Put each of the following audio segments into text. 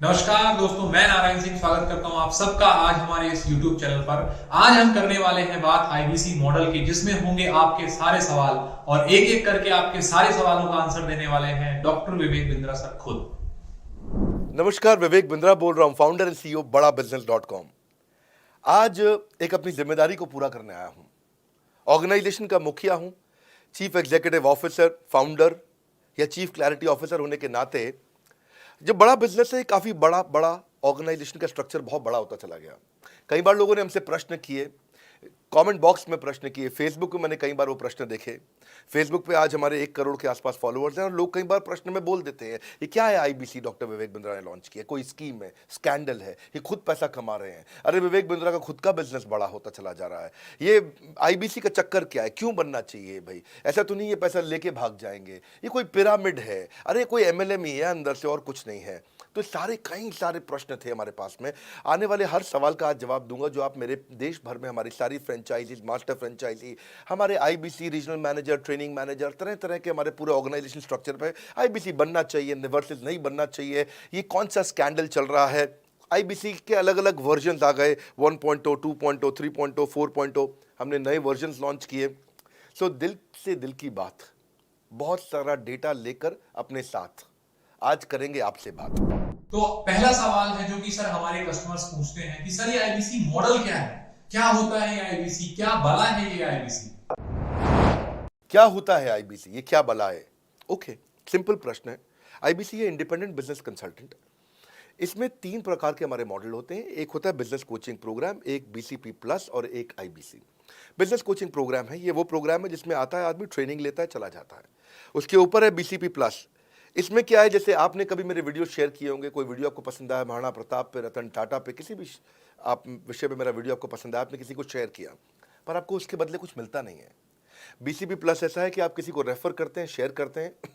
नमस्कार दोस्तों, मैं नारायण सिंह स्वागत करता हूं आप सबका आज हमारे इस YouTube चैनल पर। आज हम करने वाले हैं बात आईबीसी मॉडल की, जिसमें होंगे आपके सारे सवाल और एक एक करके आपके सारे सवालों का आंसर देने वाले हैं डॉक्टर विवेक बिंद्रा सर खुद। नमस्कार, विवेक बिंद्रा बोल रहा हूं, फाउंडर एंड सीईओ बड़ा बिजनेस.com। आज एक अपनी जिम्मेदारी को पूरा करने आया हूं। ऑर्गेनाइजेशन का मुखिया हूं, चीफ एग्जीक्यूटिव ऑफिसर, फाउंडर या चीफ क्लैरिटी ऑफिसर होने के नाते जब बड़ा बिजनेस है, काफी बड़ा बड़ा ऑर्गेनाइजेशन का स्ट्रक्चर बहुत बड़ा होता चला गया। कई बार लोगों ने हमसे प्रश्न किए, कमेंट बॉक्स में प्रश्न किए, फेसबुक पे मैंने कई बार वो प्रश्न देखे। फेसबुक पे आज हमारे 1 करोड़ के आसपास फॉलोअर्स हैं और लोग कई बार प्रश्न में बोल देते हैं, ये क्या है आईबीसी डॉक्टर विवेक बिंद्रा ने लॉन्च किया, कोई स्कीम है, स्कैंडल है, ये खुद पैसा कमा रहे हैं। अरे विवेक बिंद्रा का खुद का बिजनेस बड़ा होता चला जा रहा है, ये आईबीसी का चक्कर क्या है, क्यों बनना चाहिए भाई? ऐसा तो नहीं ये पैसा लेके भाग जाएंगे, ये कोई पिरामिड है, अरे कोई एमएलएम ही है अंदर से और कुछ नहीं है। तो कई सारे प्रश्न थे हमारे पास में। आने वाले हर सवाल का आज जवाब दूंगा जो आप मेरे देश भर में हमारी सारी फ्रेंचाइजीज, मास्टर फ्रेंचाइजी, हमारे IBC regional manager, training manager, तरह तरह के हमारे पूरे ऑर्गेनाइजेशन स्ट्रक्चर पे आईबीसी बनना चाहिए वर्सेस नहीं बनना चाहिए, ये कौन सा स्कैंडल चल रहा है। आईबीसी के अलग अलग वर्जन आ गए, 1.0, 2.0, 3.0, 4.0, हमने नए वर्जन लॉन्च किए। सो दिल से दिल की बात, बहुत सारा डेटा लेकर अपने साथ आज करेंगे आपसे बात। तो पहला सवाल है जो कि सर हमारे कस्टमर्स पूछते हैं कि सर ये आईबीसी मॉडल क्या है, क्या होता है ये आईबीसी, क्या भला है ये आईबीसी? क्या होता है आईबीसी, ये क्या बला है? ओके, सिंपल प्रश्न है। आईबीसी है इंडिपेंडेंट बिजनेस कंसल्टेंट। इसमें 3 प्रकार के हमारे मॉडल होते हैं। एक होता है बिजनेस कोचिंग प्रोग्राम, एक बीसीपी प्लस और एक आईबीसी। बिजनेस कोचिंग प्रोग्राम है, ये वो प्रोग्राम है जिसमें आता है आदमी, ट्रेनिंग लेता है, चला जाता है। उसके ऊपर है बीसीपी प्लस। इसमें क्या है, जैसे आपने कभी मेरे वीडियो शेयर किए होंगे, कोई वीडियो आपको पसंद आया, महाराणा प्रताप पे, रतन टाटा पे, किसी भी आप विषय पे मेरा वीडियो आपको पसंद आया, आपने किसी को शेयर किया, पर आपको उसके बदले कुछ मिलता नहीं है। बीसीपी प्लस ऐसा है कि आप किसी को रेफर करते हैं, शेयर करते हैं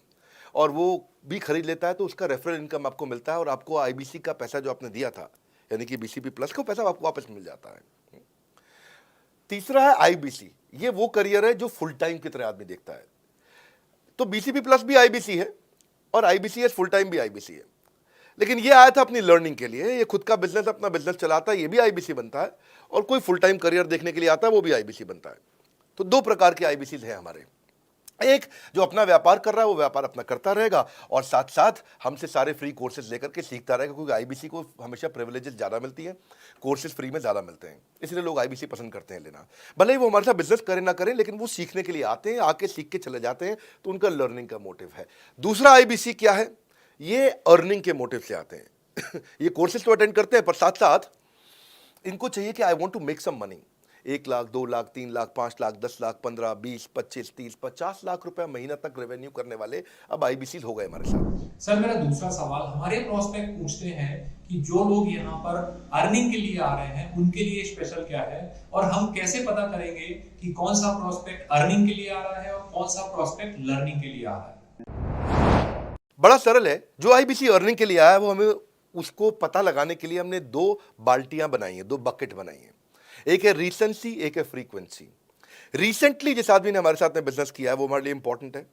और वो भी खरीद लेता है, तो उसका रेफरल इनकम आपको मिलता है और आपको आईबीसी का पैसा जो आपने दिया था, यानी कि बीसीपी प्लस का पैसा आपको वापस मिल जाता है। तीसरा है आईबीसी, ये वो करियर है जो फुल टाइम की तरह आदमी देखता है। तो बीसीपी प्लस भी आईबीसी है और आईबीसीएस फुल टाइम भी आईबीसी है। लेकिन ये आया था अपनी लर्निंग के लिए, ये खुद का बिजनेस, अपना बिजनेस चलाता है, ये भी आईबीसी बनता है, और कोई फुल टाइम करियर देखने के लिए आता है, वो भी आईबीसी बनता है। तो 2 प्रकार के आईबीसी हैं हमारे। एक जो अपना व्यापार कर रहा है वो व्यापार अपना करता रहेगा और साथ साथ हमसे सारे फ्री कोर्सेज लेकर के सीखता रहेगा, क्योंकि आईबीसी को हमेशा प्रिविलेजेस ज़्यादा मिलती हैं, कोर्सेज फ्री में ज़्यादा मिलते हैं, इसलिए लोग आईबीसी पसंद करते हैं लेना। भले ही वो हमारे साथ बिजनेस करें ना करें, लेकिन वो सीखने के लिए आते हैं, आके सीख के चले जाते हैं, तो उनका लर्निंग का मोटिव है। दूसरा आईबीसी क्या है, ये अर्निंग के मोटिव से आते हैं ये कोर्सेज तो अटेंड करते हैं, पर साथ साथ इनको चाहिए कि I want to make some money. 1 lakh, 2 lakh, 3 lakh, 5 lakh, 10 lakh, 15, 20, 25, 30, 50 lakh रुपए महीना तक रेवेन्यू करने वाले अब आईबीसी हो गए हमारे साथ। सर मेरा दूसरा सवाल, हमारे प्रोस्पेक्ट पूछते हैं कि जो लोग यहाँ पर अर्निंग के लिए आ रहे हैं उनके लिए स्पेशल क्या है, और हम कैसे पता करेंगे कि कौन सा प्रोस्पेक्ट अर्निंग के लिए आ रहा है और कौन सा प्रोस्पेक्ट लर्निंग के लिए आ रहा है? बड़ा सरल है, जो आईबीसी अर्निंग के लिए आया है वो हमें उसको पता लगाने के लिए हमने 2 बाल्टियां बनाई हैं, 2 बकेट बनाई हैं। एक है रीसेंसी, एक है फ्रीक्वेंसी। रिसेंटली जिस आदमी ने हमारे साथ में बिजनेस किया है वो हमारे लिए इंपॉर्टेंट है,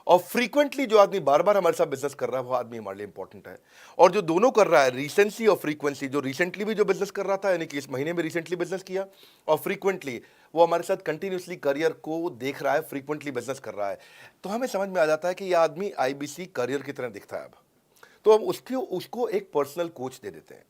और फ्रीक्वेंटली जो आदमी बार बार हमारे साथ बिजनेस कर रहा है वो आदमी हमारे लिए इंपॉर्टेंट है। और जो दोनों कर रहा है, रिसेंसी और फ्रीक्वेंसी, जो रिसेंटली भी जो बिजनेस कर रहा था, यानी कि इस महीने में रिसेंटली बिजनेस किया, और फ्रीक्वेंटली वो हमारे साथ कंटिन्यूसली करियर को देख रहा है, फ्रीक्वेंटली बिजनेस कर रहा है, तो हमें समझ में आ जाता है कि यह आदमी आईबीसी करियर की तरह दिखता है अब। तो हम उसको एक पर्सनल कोच दे देते हैं,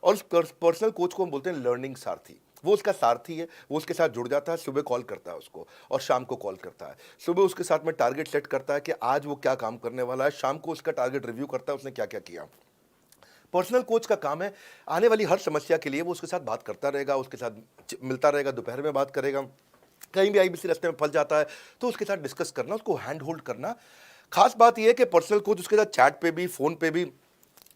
और उस पर्सनल कोच को हम बोलते हैं लर्निंग सारथी। वो उसका सारथी है, वो उसके साथ जुड़ जाता है, सुबह कॉल करता है उसको और शाम को कॉल करता है। सुबह उसके साथ में टारगेट सेट करता है कि आज वो क्या काम करने वाला है, शाम को उसका टारगेट रिव्यू करता है उसने क्या क्या किया। पर्सनल कोच का काम है आने वाली हर समस्या के लिए वो उसके साथ बात करता रहेगा, उसके साथ मिलता रहेगा, दोपहर में बात करेगा, कहीं भी आईबीसी रास्ते में फंस जाता है तो उसके साथ डिस्कस करना, उसको हैंड होल्ड करना। खास बात यह है कि पर्सनल कोच उसके साथ चैट पे भी, फोन पे भी,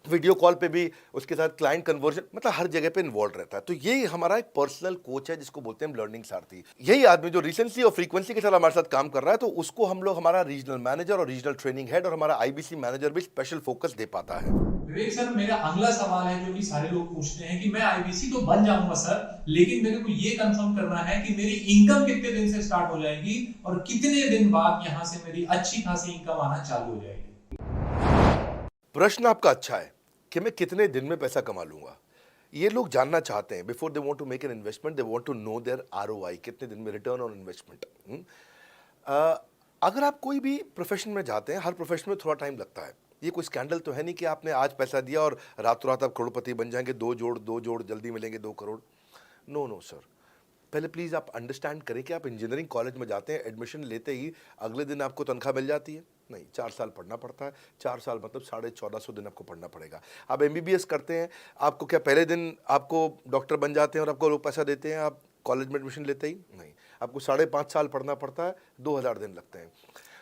वीडियो कॉल पे भी, उसके साथ क्लाइंट कन्वर्जन, मतलब हर जगह पे इन्वॉल्व रहता है। तो ये हमारा एक पर्सनल कोच है जिसको बोलते हैं हम लर्निंग सारथी। यही आदमी जो रिसेंसी और फ्रीक्वेंसी के साथ हमारे साथ काम कर रहा है, तो उसको हम लोग, हमारा रीजनल मैनेजर और रीजनल ट्रेनिंग हेड और हमारा आईबीसी मैनेजर भी स्पेशल फोकस दे पाता है। विवेक सर, मेरा अगला सवाल है जो कि सारे लोग पूछते हैं कि मैं आईबीसी तो बन जाऊंगा सर, लेकिन मेरे को ये कंफर्म करना है कि मेरी इनकम कितने दिन से स्टार्ट हो जाएगी और कितने दिन बाद यहां से मेरी अच्छी खासी इनकम आना चालू हो जाएगी? प्रश्न आपका अच्छा है। कि मैं कितने दिन में पैसा कमा लूंगा। ये लोग जानना चाहते हैं। Before they want to make an investment, they want to know their ROI, कितने दिन में रिटर्न ऑन इन्वेस्टमेंट। अगर आप कोई भी प्रोफेशन में जाते हैं, हर प्रोफेशन में थोड़ा टाइम लगता है। ये कोई स्कैंडल तो है नहीं कि आपने आज पैसा दिया और रातों रात आप करोड़पति बन जाएंगे, दो जोड़ जल्दी मिलेंगे 2 करोड़। नो नो सर, पहले प्लीज़ आप अंडरस्टैंड करें कि आप इंजीनियरिंग कॉलेज में जाते हैं, एडमिशन लेते ही अगले दिन आपको तनख्वाह मिल जाती है? नहीं, 4 साल पढ़ना पड़ता है। 4 साल मतलब 1450 दिन आपको पढ़ना पड़ेगा। आप एमबीबीएस करते हैं, आपको क्या पहले दिन आपको डॉक्टर बन जाते हैं और आपको लोग पैसा देते हैं आप कॉलेज में एडमिशन लेते ही? नहीं, आपको 5.5 साल पढ़ना पड़ता है, 2000 दिन लगते हैं।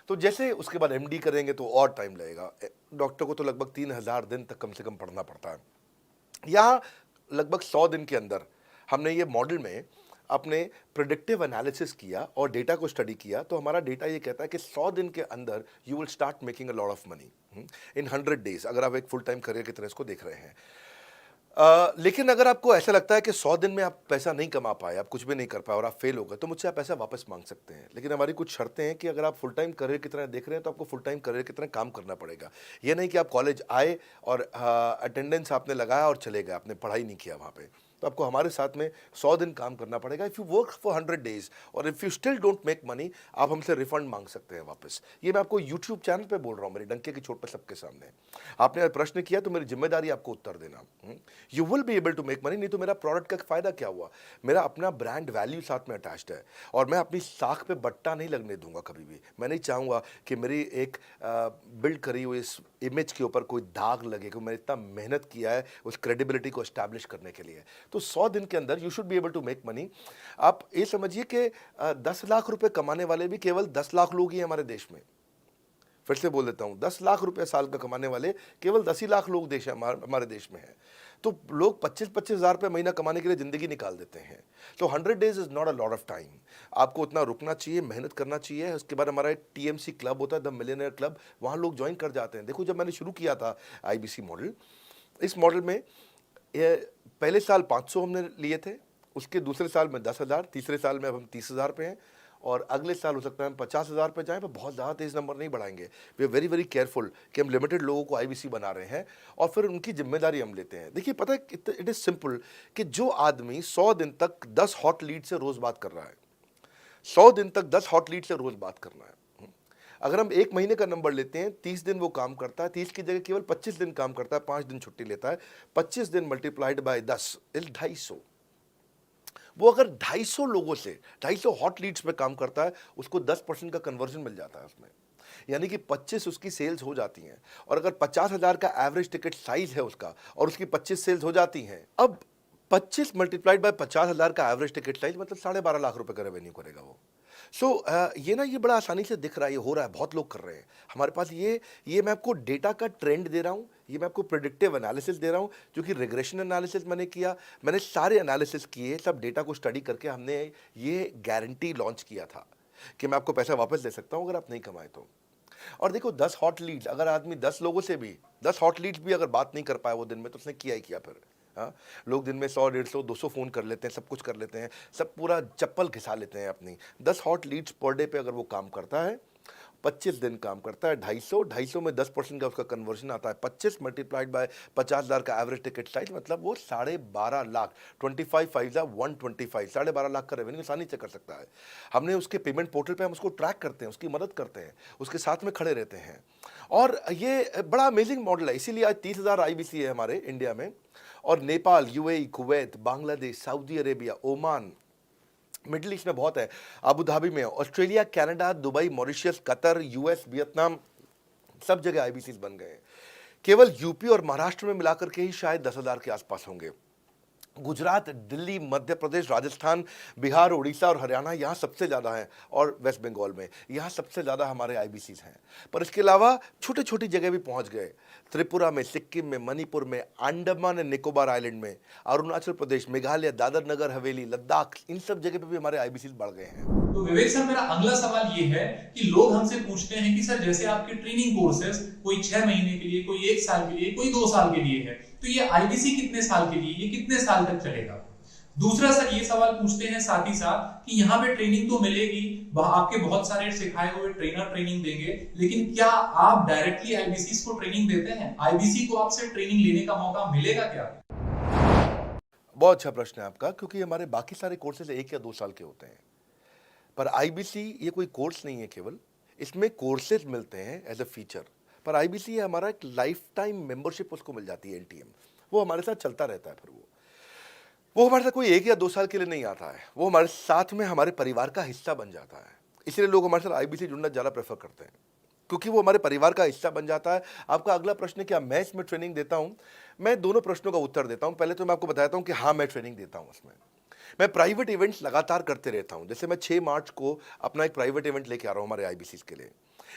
तो जैसे उसके बाद एमडी करेंगे तो और टाइम लगेगा। डॉक्टर को तो लगभग 3000 दिन तक कम से कम पढ़ना पड़ता है। यहाँ लगभग 100 दिन के अंदर हमने ये मॉडल में अपने प्रेडिक्टिव एनालिसिस किया और डेटा को स्टडी किया, तो हमारा डेटा ये कहता है कि 100 दिन के अंदर you will start making a lot of money in 100 days, अगर आप एक फुल टाइम करियर की तरह इसको देख रहे हैं। लेकिन अगर आपको ऐसा लगता है कि 100 दिन में आप पैसा नहीं कमा पाए, आप कुछ भी नहीं कर पाए और आप फेल हो गए, तो मुझसे आप पैसा वापस मांग सकते हैं। लेकिन हमारी कुछ शर्तें हैं कि अगर आप फुल टाइम करियर की तरह देख रहे हैं तो आपको फुल टाइम करियर की तरह काम करना पड़ेगा। ये नहीं कि आप कॉलेज आए और अटेंडेंस आपने लगाया और चले गए, आपने पढ़ाई नहीं किया वहाँ पे। तो आपको हमारे साथ में 100 दिन काम करना पड़ेगा। If you work for 100 days और if you still don't make money, आप हमसे रिफंड मांग सकते हैं वापस। ये मैं आपको यूट्यूब चैनल पे बोल रहा हूँ, मेरे डंके की चोट पे सबके सामने। आपने प्रश्न किया तो मेरी जिम्मेदारी आपको उत्तर देना। You will be able to make money, नहीं तो मेरा प्रोडक्ट का फ़ायदा क्या हुआ? मेरा अपना ब्रांड वैल्यू साथ में अटैच्ड है और मैं अपनी साख पे बट्टा नहीं लगने दूंगा कभी भी। मैं नहीं चाहूँगा कि मेरी एक बिल्ड करी हुई इस इमेज के ऊपर कोई दाग लगे, क्योंकि मैंने इतना मेहनत किया है उस क्रेडिबिलिटी को एस्टैब्लिश करने के लिए। तो 100 दिन के अंदर you should be able to make money. आप ये समझिए कि 10 लाख रुपए कमाने वाले भी केवल 10 लाख लोग ही हैं हमारे देश में। फिर से बोल देता हूं, 10 लाख रुपए साल का कमाने वाले केवल 10 ही लाख लोग देश हमारे देश में हैं। तो लोग 25-25 हज़ार रुपये महीना कमाने के लिए ज़िंदगी निकाल देते हैं। तो 100 days is not a lot of time. आपको उतना रुकना चाहिए, मेहनत करना चाहिए। उसके बाद हमारा एक टीएमसी क्लब होता है, द मिलियनेयर क्लब, वहाँ लोग ज्वाइन कर जाते हैं। देखो, जब मैंने शुरू किया था आईबीसी मॉडल, इस मॉडल में पहले साल 500 हमने लिए थे, उसके दूसरे साल में 10,000, तीसरे साल में अब हम 30,000 पे हैं और अगले साल हो सकता है हम 50,000 पे जाएं, पर बहुत ज़्यादा तेज़ नंबर नहीं बढ़ाएंगे। We are very very careful कि हम लिमिटेड लोगों को आईबीसी बना रहे हैं और फिर उनकी जिम्मेदारी हम लेते हैं। देखिए, पता है इट इज़ सिंपल कि जो आदमी 100 दिन तक 10 हॉट लीड से रोज़ बात कर रहा है, 100 दिन तक 10 हॉट लीड से रोज़ बात करना है। अगर हम 1 महीने का नंबर लेते हैं, 30 दिन वो काम करता है, 30 की जगह केवल 25 दिन काम करता है, 5 दिन छुट्टी लेता है, 25 दिन मल्टीप्लाइड बाय 10 इज 250। वो अगर 250 लोगों से 250 हॉट लीड्स पे काम करता है, उसको 10% का कन्वर्जन मिल जाता है उसमें, यानी कि 25 उसकी सेल्स हो जाती हैं। और अगर 50,000 का एवरेज टिकट साइज है उसका और उसकी 25 सेल्स हो जाती हैं, अब 25 मल्टीप्लाइड बाय 50,000 का एवरेज टिकट साइज मतलब 12.5 लाख रुपए का रेवेन्यू करेगा वो। ये बड़ा आसानी से दिख रहा है, ये हो रहा है, बहुत लोग कर रहे हैं हमारे पास। ये मैं आपको डेटा का ट्रेंड दे रहा हूँ, ये मैं आपको प्रेडिक्टिव एनालिसिस दे रहा हूँ, जो कि रिग्रेशन एनालिसिस मैंने किया। मैंने सारे एनालिसिस किए, सब डेटा को स्टडी करके हमने ये गारंटी लॉन्च किया था कि मैं आपको पैसा वापस दे सकता हूँ अगर आप नहीं कमाए तो। और देखो, 10 हॉट लीड्स, अगर आदमी 10 लोगों से भी 10 हॉट लीड्स भी अगर बात नहीं कर पाया वो दिन में, तो उसने किया ही किया फिर। हाँ, लोग दिन में 100, 150, 200 फ़ोन कर लेते हैं, सब कुछ कर लेते हैं, सब पूरा चप्पल घिसा लेते हैं अपनी। 10 हॉट लीड्स पर डे पे अगर वो काम करता है, 25 दिन काम करता है, 250 में 10% का उसका कन्वर्जन आता है, 25 मल्टीप्लाइड बाय 50,000 का एवरेज टिकट साइज, मतलब वो 12.5 लाख, 25 5 125, 12.5 लाख का रेवेन्यू आसानी से कर सकता है। हमने उसके पेमेंट पोर्टल पे हम उसको ट्रैक करते हैं, उसकी मदद करते हैं, उसके साथ में खड़े रहते हैं। और ये बड़ा अमेजिंग मॉडल है, इसीलिए आज 30,000 आईबीसी है हमारे इंडिया में। और Nepal, UAE, Kuwait, Bangladesh, Saudi Arabia, Oman, middle east में बहुत है, अबू धाबी में, Australia, Canada, Dubai, Mauritius, Qatar, US, Vietnam, सब जगह आईबीसी बन गए हैं। केवल यूपी और महाराष्ट्र में मिलाकर के ही शायद 10,000 के आसपास होंगे। गुजरात, दिल्ली, मध्य प्रदेश, राजस्थान, बिहार, उड़ीसा और हरियाणा यहाँ सबसे ज़्यादा हैं, और वेस्ट बंगाल में यहाँ सबसे ज़्यादा हमारे आईबीसीज हैं। पर इसके अलावा छोटी छोटी जगह भी पहुँच गए, त्रिपुरा में, सिक्किम में, मणिपुर में, अंडमान एंड निकोबार आइलैंड में, अरुणाचल प्रदेश, मेघालय, दादर नगर हवेली, लद्दाख, इन सब जगह पे भी हमारे आईबीसीज बढ़ गए हैं। तो विवेक सर, मेरा अगला सवाल ये है कि लोग हमसे पूछते हैं कि सर, जैसे आपके ट्रेनिंग कोर्सेज कोई 6 महीने के लिए, कोई 1 साल के लिए, कोई 2 साल के लिए है, तो ये आईबीसी कितने साल के लिए, ये कितने साल तक चलेगा? दूसरा सर ये सवाल पूछते हैं साथ ही साथ कि यहाँ पे ट्रेनिंग तो मिलेगी, आपके बहुत सारे सिखाए हुए ट्रेनर ट्रेनिंग देंगे, लेकिन क्या आप डायरेक्टली आईबीसी को ट्रेनिंग देते हैं? आईबीसी को आपसे ट्रेनिंग लेने का मौका मिलेगा क्या? बहुत अच्छा प्रश्न है आपका, क्योंकि हमारे बाकी सारे कोर्सेज 1 या 2 साल के होते हैं, पर आईबीसी ये कोई कोर्स नहीं है केवल, इसमें कोर्सेज मिलते हैं एज अ फीचर। पर आईबीसी हमारा एक लाइफ टाइम मेंबरशिप उसको मिल जाती है, एनटीएम, वो हमारे साथ चलता रहता है। फिर वो हमारे साथ कोई 1 या 2 साल के लिए नहीं आता है, वो हमारे साथ में हमारे परिवार का हिस्सा बन जाता है। इसलिए लोग हमारे साथ आईबीसी जुड़ना ज़्यादा प्रेफर करते हैं, क्योंकि वो हमारे परिवार का हिस्सा बन जाता है। आपका अगला प्रश्न, क्या मैं इसमें ट्रेनिंग देता हूँ? मैं दोनों प्रश्नों का उत्तर देता हूँ। पहले तो मैं आपको बताता हूँ कि हाँ, मैं ट्रेनिंग देता हूँ उसमें। मैं प्राइवेट इवेंट्स लगातार करते रहता हूँ। जैसे मैं 6 मार्च को अपना एक प्राइवेट इवेंट लेके आ रहा हूँ हमारे आईबीसीज के लिए।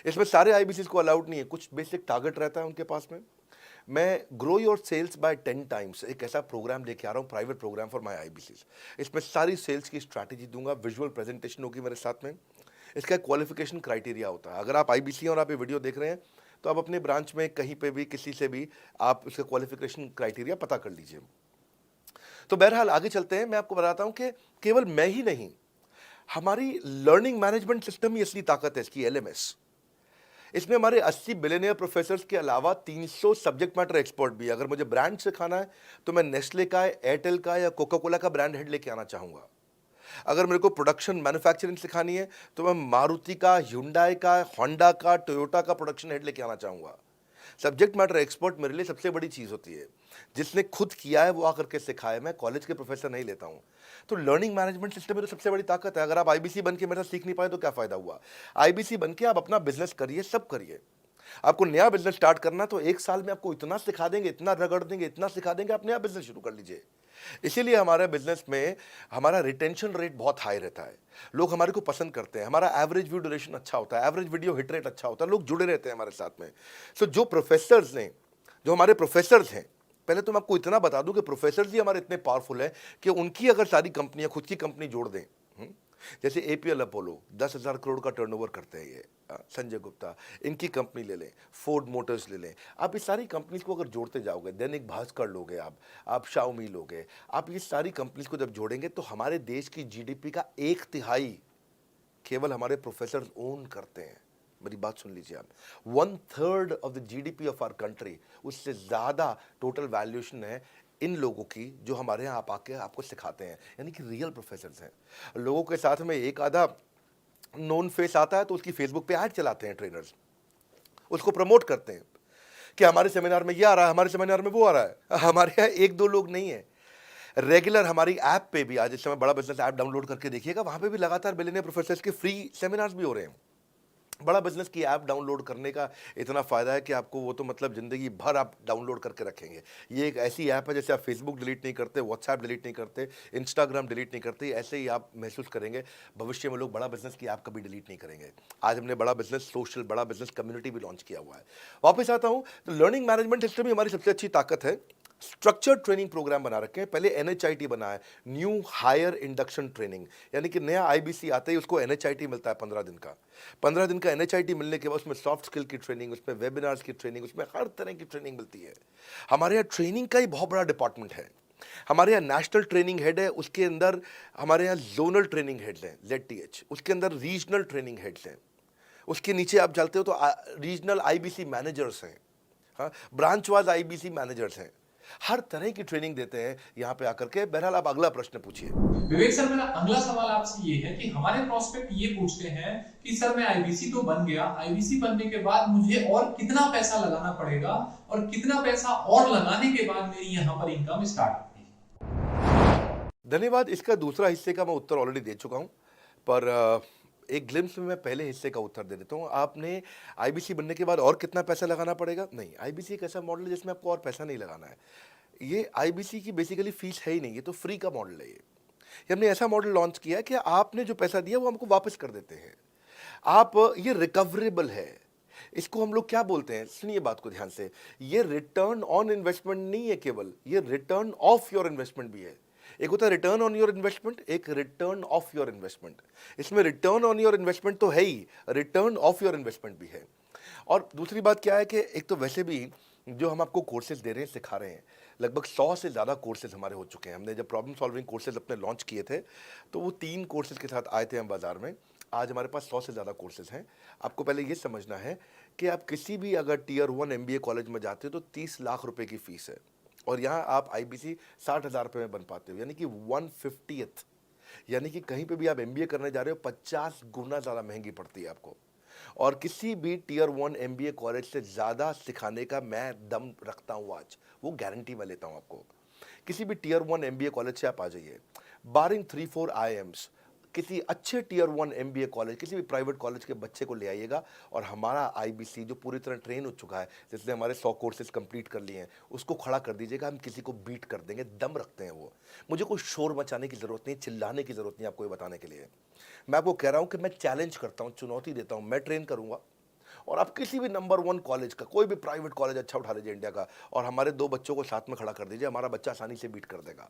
इसमें सारे आईबीसीज को अलाउड नहीं है, कुछ बेसिक टारगेट रहता है उनके पास में। मैं grow your sales by 10 times एक ऐसा प्रोग्राम लेके आ रहा हूँ, private program for my IBCs. इसमें सारी सेल्स की स्ट्रैटेजी दूंगा, विजुअल प्रेजेंटेशन होगी मेरे साथ में। इसका क्वालिफिकेशन क्राइटेरिया होता है। अगर आप आईबीसी और आप ये वीडियो देख रहे हैं तो आप अपने ब्रांच में कहीं पे भी किसी से भी आप इसका क्वालिफिकेशन क्राइटेरिया पता कर लीजिए। तो बहरहाल आगे चलते हैं। मैं आपको बताता हूं कि केवल मैं ही नहीं, हमारी लर्निंग मैनेजमेंट सिस्टम ही असली ताकत है इसकी, एलएमएस। इसमें हमारे 80 बिलियनियर प्रोफेसर्स के अलावा 300 सब्जेक्ट मैटर एक्सपर्ट भी है। अगर मुझे ब्रांड सिखाना है तो मैं नेस्ले का, एयरटेल का या कोका कोला का ब्रांड हेड लेके आना चाहूँगा। अगर मेरे को प्रोडक्शन मैन्युफैक्चरिंग सिखानी है तो मैं मारुति का, ह्युंडई का, होंडा का, टोयोटा का प्रोडक्शन हेड लेके आना चाहूँगा। सब्जेक्ट मैटर एक्सपर्ट मेरे लिए सबसे बड़ी चीज़ होती है। जिसने खुद किया है वो आकर के सिखाए। मैं कॉलेज के प्रोफेसर नहीं लेता हूँ। तो लर्निंग मैनेजमेंट सिस्टम में तो सबसे बड़ी ताकत है। अगर आप आईबीसी बन के मेरे साथ सीख नहीं पाए तो क्या फ़ायदा हुआ? आईबीसी बन के आप अपना बिजनेस करिए, सब करिए। आपको नया बिजनेस स्टार्ट करना तो 1 साल में आपको इतना सिखा देंगे, इतना रगड़ देंगे, इतना सिखा देंगे, आप नया बिजनेस शुरू कर लीजिए। इसीलिए हमारे बिजनेस में हमारा रिटेंशन रेट बहुत हाई रहता है। लोग हमारे को पसंद करते हैं। हमारा एवरेज व्यू ड्यूरेशन अच्छा होता है, एवरेज वीडियो हिट रेट अच्छा होता है, लोग जुड़े रहते हैं हमारे साथ में। सो जो हमारे प्रोफेसर्स हैं, पहले तो मैं आपको इतना बता दूं कि प्रोफेसर्स ही हमारे इतने पावरफुल हैं कि उनकी अगर सारी कंपनियां खुद की कंपनी जोड़ दें, जैसे एपीएल अपोलो 10,000 करोड़ का टर्नओवर करते हैं ये, संजय गुप्ता, इनकी कंपनी ले लें, फोर्ड मोटर्स ले लें, आप इस सारी कंपनीज को अगर जोड़ते जाओगे, दैनिक भास्कर लोगे, आप शाओमी लोगे, आप ये सारी कंपनीज को जब जोड़ेंगे तो हमारे देश की जीडीपी का 1/3 केवल हमारे प्रोफेसर ओन करते हैं। मेरी बात सुन लीजिए आप, 1/3 of the GDP of our country, उससे ज़्यादा टोटल वैल्यूएशन है इन लोगों की जो हमारे यहाँ आप आके आपको सिखाते हैं, यानी कि रियल प्रोफेसर्स हैं। लोगों के साथ में एक आधा नोन फेस आता है तो उसकी फेसबुक पे ऐड चलाते हैं ट्रेनर्स, उसको प्रमोट करते हैं कि हमारे सेमिनार में ये आ रहा है, हमारे सेमिनार में वो आ रहा है। हमारे यहाँ 1-2 लोग नहीं है, रेगुलर हमारी ऐप पे भी, आज इस समय बड़ा बिजनेस ऐप डाउनलोड करके देखिएगा, वहाँ पे भी लगातार बिलियनियर प्रोफेसर्स के फ्री सेमिनार्स भी हो रहे हैं। बड़ा बिजनेस की ऐप डाउनलोड करने का इतना फ़ायदा है कि आपको वो तो मतलब ज़िंदगी भर आप डाउनलोड करके रखेंगे। ये एक ऐसी ऐप है जैसे आप फेसबुक डिलीट नहीं करते, व्हाट्सएप डिलीट नहीं करते, इंस्टाग्राम डिलीट नहीं करते, ऐसे ही आप महसूस करेंगे। भविष्य में लोग बड़ा बिजनेस की ऐप कभी डिलीट नहीं करेंगे। आज हमने बड़ा बिजनेस सोशल, बड़ा बिजनेस कम्युनिटी भी लॉन्च किया हुआ है। वापस आता हूँ, तो लर्निंग मैनेजमेंट सिस्टम ही हमारी सबसे अच्छी ताकत है। स्ट्रक्चर्ड ट्रेनिंग प्रोग्राम बना रखे हैं। पहले एनएचआईटी बना है, न्यू हायर इंडक्शन ट्रेनिंग, यानी कि नया आईबीसी आता ही उसको एनएचआईटी मिलता है 15 दिन का। 15 दिन का एनएचआईटी मिलने के बाद उसमें सॉफ्ट स्किल की ट्रेनिंग, उसमें वेबिनार्स की ट्रेनिंग, उसमें हर तरह की ट्रेनिंग मिलती है। हमारे यहाँ ट्रेनिंग का ही बहुत बड़ा डिपार्टमेंट है। हमारे यहाँ नेशनल ट्रेनिंग हेड है, उसके अंदर हमारे यहाँ जोनल ट्रेनिंग हेड्स हैं, ZTH, उसके अंदर रीजनल ट्रेनिंग हेड्स हैं, उसके नीचे आप चलते हो तो रीजनल आईबीसी मैनेजर्स हैं, हाँ, ब्रांच वाइज आईबीसी मैनेजर्स हैं। हर तरह की ट्रेनिंग देते हैं यहाँ पे आकर के। बहरहाल आप अगला प्रश्न पूछिए। विवेक सर, मेरा अगला सवाल आपसे ये है कि हमारे प्रोस्पेक्ट ये पूछते हैं कि सर मैं आईबीसी तो बन गया, आईबीसी बनने के बाद मुझे और कितना पैसा लगाना पड़ेगा और कितना पैसा और लगाने के बाद मेरी यहाँ पर इनकम स्टार्ट होगी? धन्यवाद। इसका दूसरा हिस्से का मैं उत्तर ऑलरेडी दे चुका हूँ, पर एक ग्लिम्स में मैं पहले हिस्से का उत्तर दे देता हूँ। आपने आईबीसी बनने के बाद और कितना पैसा लगाना पड़ेगा? नहीं, आईबीसी एक ऐसा मॉडल है जिसमें आपको और पैसा नहीं लगाना है। ये आईबीसी की बेसिकली फीस है ही नहीं, ये तो फ्री का मॉडल है। ये हमने ऐसा मॉडल लॉन्च किया कि आपने जो पैसा दिया वो हमको वापस कर देते हैं। आप, ये रिकवरेबल है। इसको हम लोग क्या बोलते हैं, सुनिए बात को ध्यान से, ये रिटर्न ऑन इन्वेस्टमेंट नहीं है केवल, ये रिटर्न ऑफ योर इन्वेस्टमेंट भी है। एक होता है रिटर्न ऑन योर इन्वेस्टमेंट, एक रिटर्न ऑफ योर इन्वेस्टमेंट। इसमें रिटर्न ऑन योर इन्वेस्टमेंट तो है ही, रिटर्न ऑफ योर इन्वेस्टमेंट भी है। और दूसरी बात क्या है कि एक तो वैसे भी जो हम आपको कोर्सेज दे रहे हैं, सिखा रहे हैं, लगभग 100 से ज़्यादा कोर्सेज हमारे हो चुके हैं। हमने जब प्रॉब्लम सॉल्विंग कोर्सेज अपने लॉन्च किए थे तो वो 3 कोर्सेज के साथ आए थे हम बाज़ार में। आज हमारे पास 100 से ज़्यादा कोर्सेज हैं। आपको पहले ये समझना है कि आप किसी भी अगर टियर 1 एमबीए कॉलेज में जाते हो तो 30 लाख रुपए की फ़ीस है और यहाँ आप आईबीसी 60,000 रुपये में बन पाते हो, यानी कि 1/50th। यानी कि कहीं पे भी आप एमबीए करने जा रहे हो 50 गुना ज़्यादा महंगी पड़ती है आपको। और किसी भी टियर 1 एमबीए कॉलेज से ज़्यादा सिखाने का मैं दम रखता हूँ आज, वो गारंटी मैं लेता हूँ आपको। किसी भी टियर 1 एमबीए कॉलेज से आप आ जाइए, बारिंग 3-4 आईएम्स, किसी अच्छे टियर 1 एमबीए कॉलेज, किसी भी प्राइवेट कॉलेज के बच्चे को ले आइएगा और हमारा आईबीसी जो पूरी तरह ट्रेन हो चुका है, जिसने हमारे 100 कोर्सेज कंप्लीट कर लिए हैं, उसको खड़ा कर दीजिएगा, हम किसी को बीट कर देंगे, दम रखते हैं वो। मुझे कोई शोर मचाने की ज़रूरत नहीं, चिल्लाने की ज़रूरत नहीं आपको ये बताने के लिए। मैं आपको कह रहा हूँ कि मैं चैलेंज करता हूँ, चुनौती देता हूँ, मैं ट्रेन करूँगा और आप किसी भी नंबर 1 कॉलेज का, कोई भी प्राइवेट कॉलेज अच्छा उठा लीजिए इंडिया का और हमारे 2 बच्चों को साथ में खड़ा कर दीजिए, हमारा बच्चा आसानी से बीट कर देगा।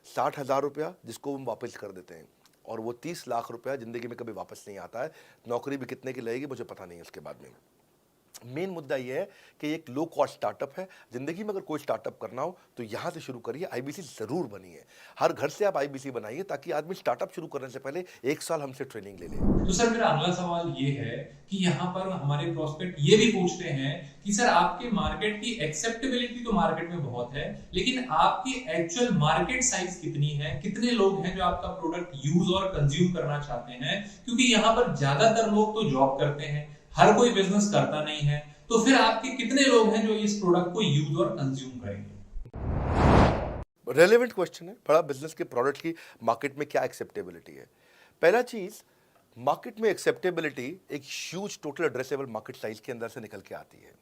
60,000 रुपया जिसको हम वापस कर देते हैं और वो 30 लाख रुपया ज़िंदगी में कभी वापस नहीं आता है। नौकरी भी कितने की लगेगी मुझे पता नहीं है उसके बाद में। मेन मुद्दा ये है कि एक लो कॉस्ट स्टार्टअप है। ज़िंदगी में अगर कोई स्टार्टअप करना हो तो यहाँ से शुरू करिए, आईबीसी ज़रूर बनिए। हर घर से आप आईबीसी बनाइए ताकि आदमी स्टार्टअप शुरू करने से पहले 1 साल हमसे ट्रेनिंग ले ले। तो सर मेरा अगला सवाल ये है कि यहाँ पर हमारे प्रोस्पेक्ट ये भी पूछते हैं कि सर आपके मार्केट की एक्सेप्टेबिलिटी तो मार्केट में बहुत है, लेकिन आपकी एक्चुअल मार्केट साइज कितनी है, कितने लोग हैं जो आपका प्रोडक्ट यूज और कंज्यूम करना चाहते हैं? क्योंकि यहाँ पर ज्यादातर लोग तो जॉब करते हैं, हर कोई बिजनेस करता नहीं है, तो फिर आपके कितने लोग हैं जो इस प्रोडक्ट को यूज और कंज्यूम करेंगे? रेलेवेंट क्वेश्चन है। बड़ा बिजनेस के प्रोडक्ट की मार्केट में क्या एक्सेप्टेबिलिटी है? पहला चीज, मार्केट में एक्सेप्टेबिलिटी एक huge total addressable market size के अंदर से निकल के आती है।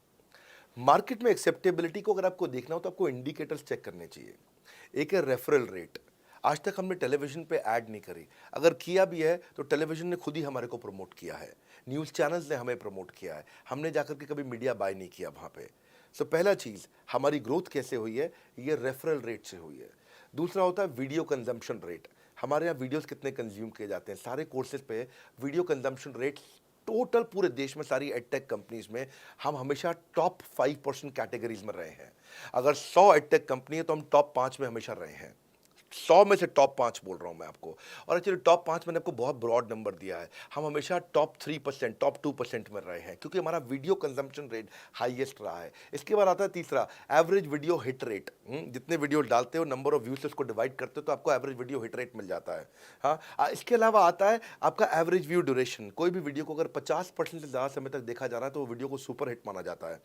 मार्केट में एक्सेप्टेबिलिटी को अगर आपको देखना हो तो आपको इंडिकेटर्स चेक करने चाहिए। एक है रेफरल रेट। आज तक हमने टेलीविजन पे ऐड नहीं करी, अगर किया भी है तो टेलीविजन ने खुद ही हमारे को प्रमोट किया है, न्यूज़ चैनल्स ने हमें प्रमोट किया है, हमने जाकर के कभी मीडिया बाय नहीं किया वहाँ पे। सो पहला चीज़, हमारी ग्रोथ कैसे हुई है, ये रेफरल रेट से हुई है। दूसरा होता है वीडियो कंजम्पशन रेट। हमारे यहाँ वीडियोस कितने कंज्यूम किए जाते हैं, सारे कोर्सेज पे वीडियो कंजम्पशन रेट टोटल पूरे देश में सारी एडटेक कंपनीज में हम हमेशा टॉप 5% कैटेगरीज में रहे हैं। अगर 100 एडटेक कंपनी है तो हम टॉप 5 में हमेशा रहे हैं। 100 में से टॉप 5 बोल रहा हूं मैं आपको। और एक्चुअली टॉप 5 मैंने आपको बहुत ब्रॉड नंबर दिया है, हम हमेशा टॉप 3%, टॉप 2% में रहे हैं क्योंकि हमारा वीडियो कंजम्पशन रेट हाईएस्ट रहा है। इसके बाद आता है तीसरा, एवरेज वीडियो हिट रेट। जितने वीडियो डालते हो, नंबर ऑफ व्यूज से उसको डिवाइड करते हो तो आपको एवरेज वीडियो हिट रेट मिल जाता है। हाँ, इसके अलावा आता है आपका एवरेज व्यू ड्यूरेशन। कोई भी वीडियो को अगर 50% से ज़्यादा समय तक देखा जा रहा है तो वो वीडियो को सुपर हिट माना जाता है।